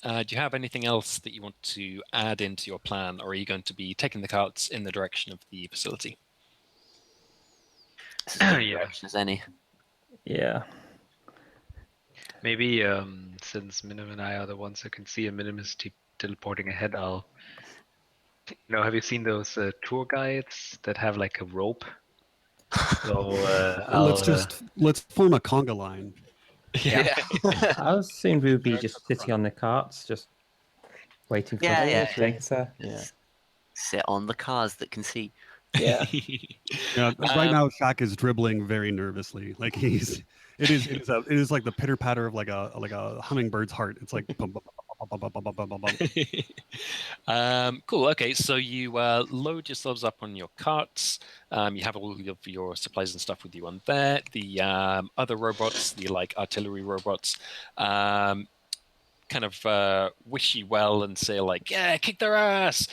Speaker 2: do you have anything else that you want to add into your plan, or are you going to be taking the carts in the direction of the facility?
Speaker 1: This is as good a direction as any.
Speaker 3: Yeah.
Speaker 5: maybe since Minim and I are the ones who can see a Minim is teleporting ahead, I'll. Have you seen those tour guides that have like a rope? So
Speaker 4: let's form a conga line.
Speaker 1: Yeah.
Speaker 3: I assumed we would be just sitting on the carts, just waiting for
Speaker 1: Yeah.
Speaker 3: us to take us there.
Speaker 6: Yeah.
Speaker 1: Sit on the cars that can see.
Speaker 3: Yeah.
Speaker 4: Yeah, right now Shaq is dribbling very nervously. Like it is like the pitter patter of like a hummingbird's heart. It's like bum, bum, bum, bum, bum, bum, bum, bum.
Speaker 2: Cool. Okay, so you load yourselves up on your carts. You have all of your supplies and stuff with you on there. The other robots, the artillery robots, kind of wish you well and say yeah, kick their ass.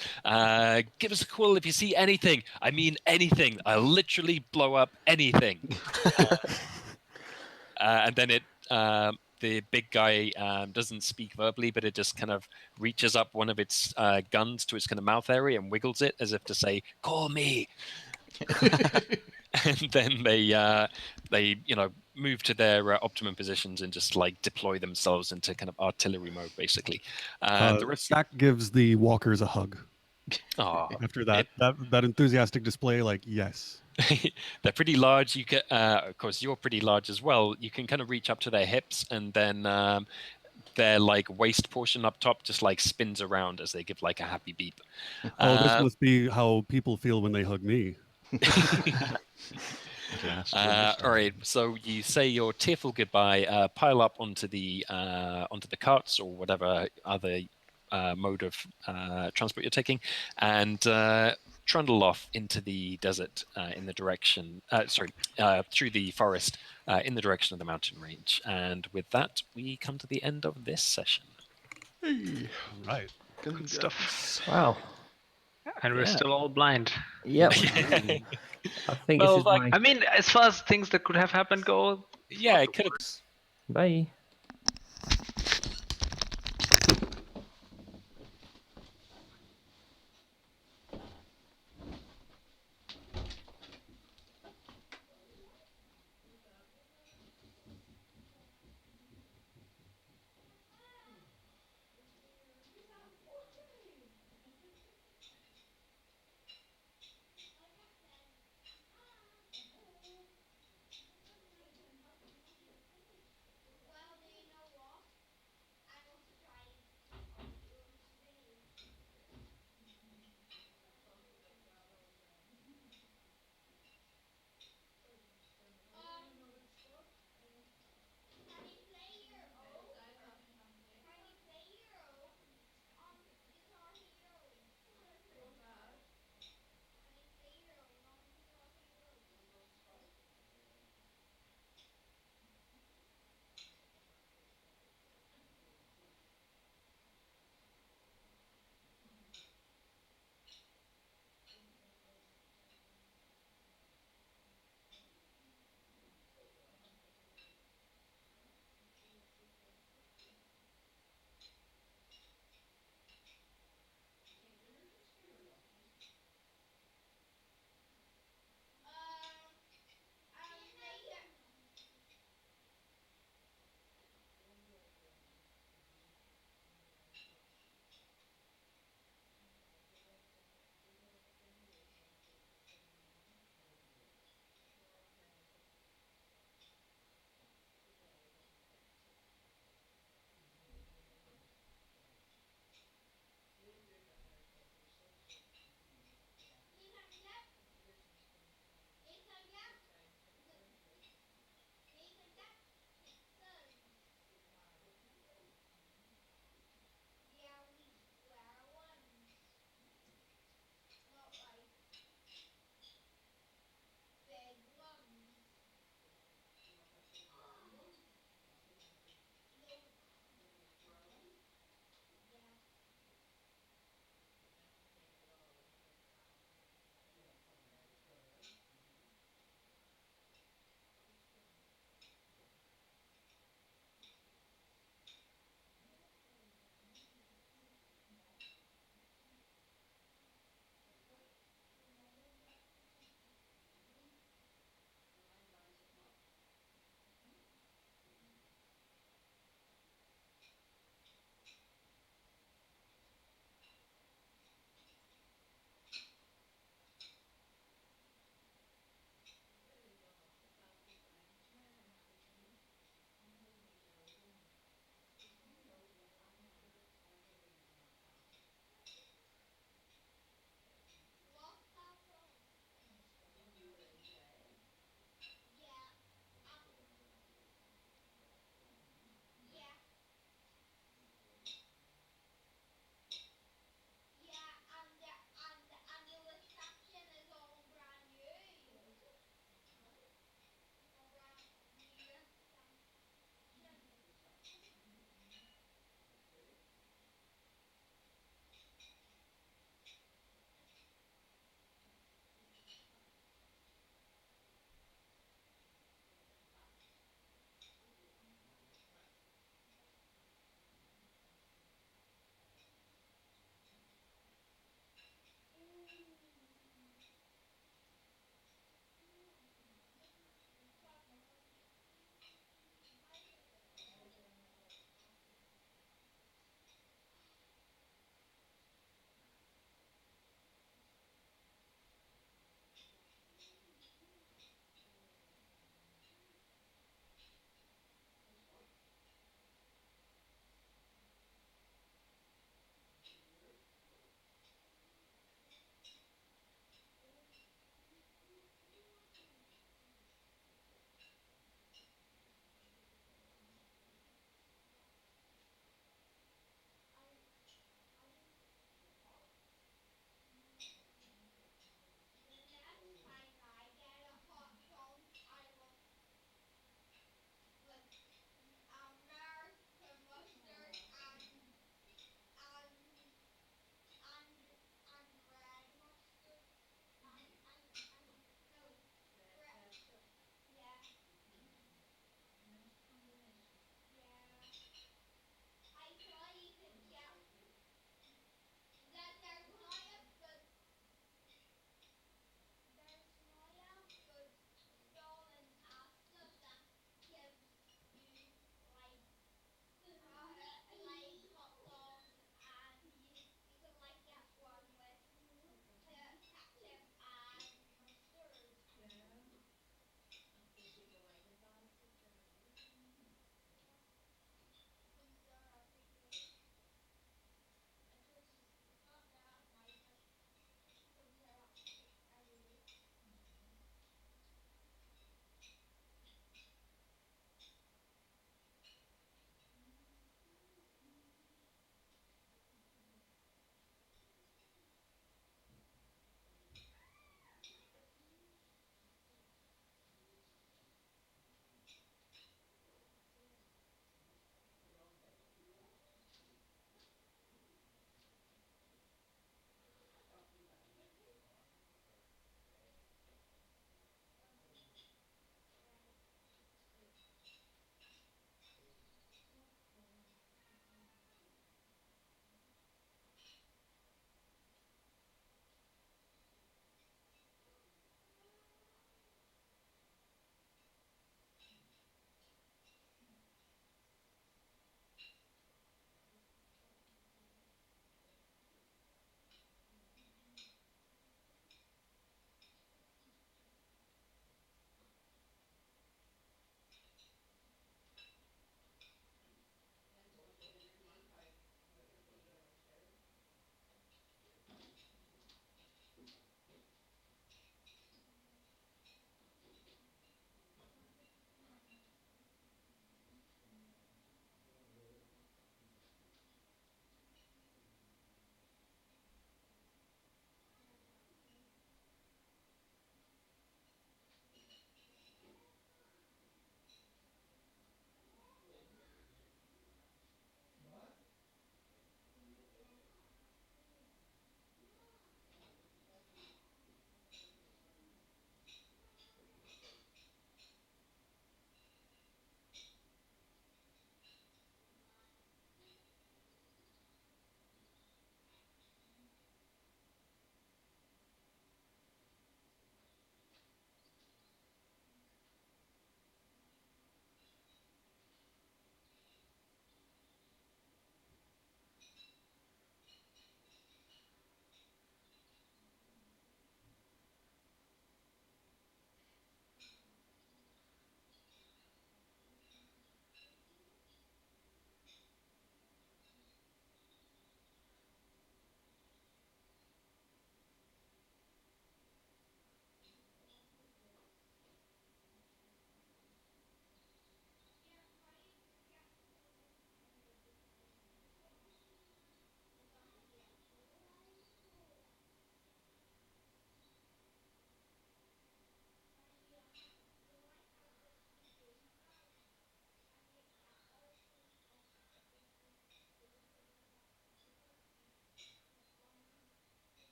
Speaker 2: Give us a call if you see anything. I mean anything. I'll literally blow up anything. And then the big guy doesn't speak verbally, but it just kind of reaches up one of its guns to its kind of mouth area and wiggles it as if to say, "Call me." And then they move to their optimum positions and just like deploy themselves into kind of artillery mode, basically. The rest.
Speaker 4: Zach gives the walkers a hug.
Speaker 2: Oh,
Speaker 4: After that enthusiastic display, like, yes.
Speaker 2: They're pretty large. You can, of course, you're pretty large as well. You can kind of reach up to their hips, and then their like waist portion up top just like spins around as they give like a happy beep.
Speaker 4: This must be how people feel when they hug me.
Speaker 2: All right, so you say your tearful goodbye, pile up onto the carts or whatever other mode of transport you're taking, and trundle off into the desert in the direction, through the forest in the direction of the mountain range. And with that, we come to the end of this session.
Speaker 6: Hey,
Speaker 4: right,
Speaker 5: good stuff.
Speaker 3: Wow.
Speaker 5: And we're still all blind.
Speaker 3: Yep. I think this is my...
Speaker 5: I mean, as far as things that could have happened go,
Speaker 2: yeah, it could have.
Speaker 3: Bye.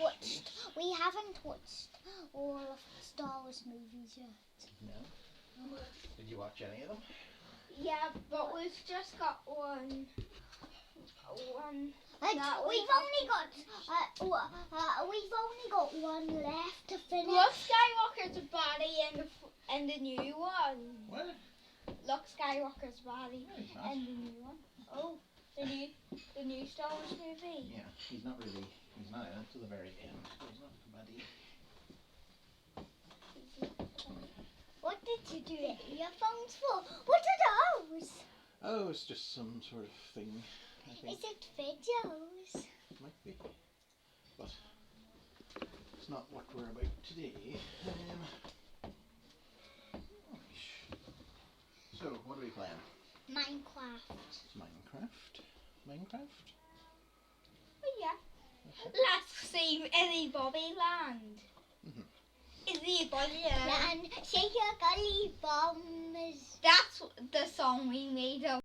Speaker 8: watched. We haven't watched all of Star Wars movies yet.
Speaker 6: No. Did you watch any of them?
Speaker 9: Yeah, but we've just got one.
Speaker 8: Like, we've only got one left to finish.
Speaker 9: Luke Skywalker's body and the new one.
Speaker 6: What?
Speaker 9: Luke Skywalker's body
Speaker 6: No, he's not.
Speaker 9: and the new one. Oh, the new Star Wars movie.
Speaker 6: Yeah, he's not in it to the very end. He's not a buddy.
Speaker 8: What did you do the earphones for? What are those?
Speaker 6: Oh, it's just some sort of thing, I think.
Speaker 8: Is it videos?
Speaker 6: Might be. But it's not what we're about today. So, what are we playing?
Speaker 8: Minecraft.
Speaker 6: It's Minecraft?
Speaker 9: Oh yeah.
Speaker 6: Okay.
Speaker 9: Let's see Izzy Bobby Land. Izzy Bobby Land.
Speaker 8: And shake your gully bombs.
Speaker 9: That's the song we made up.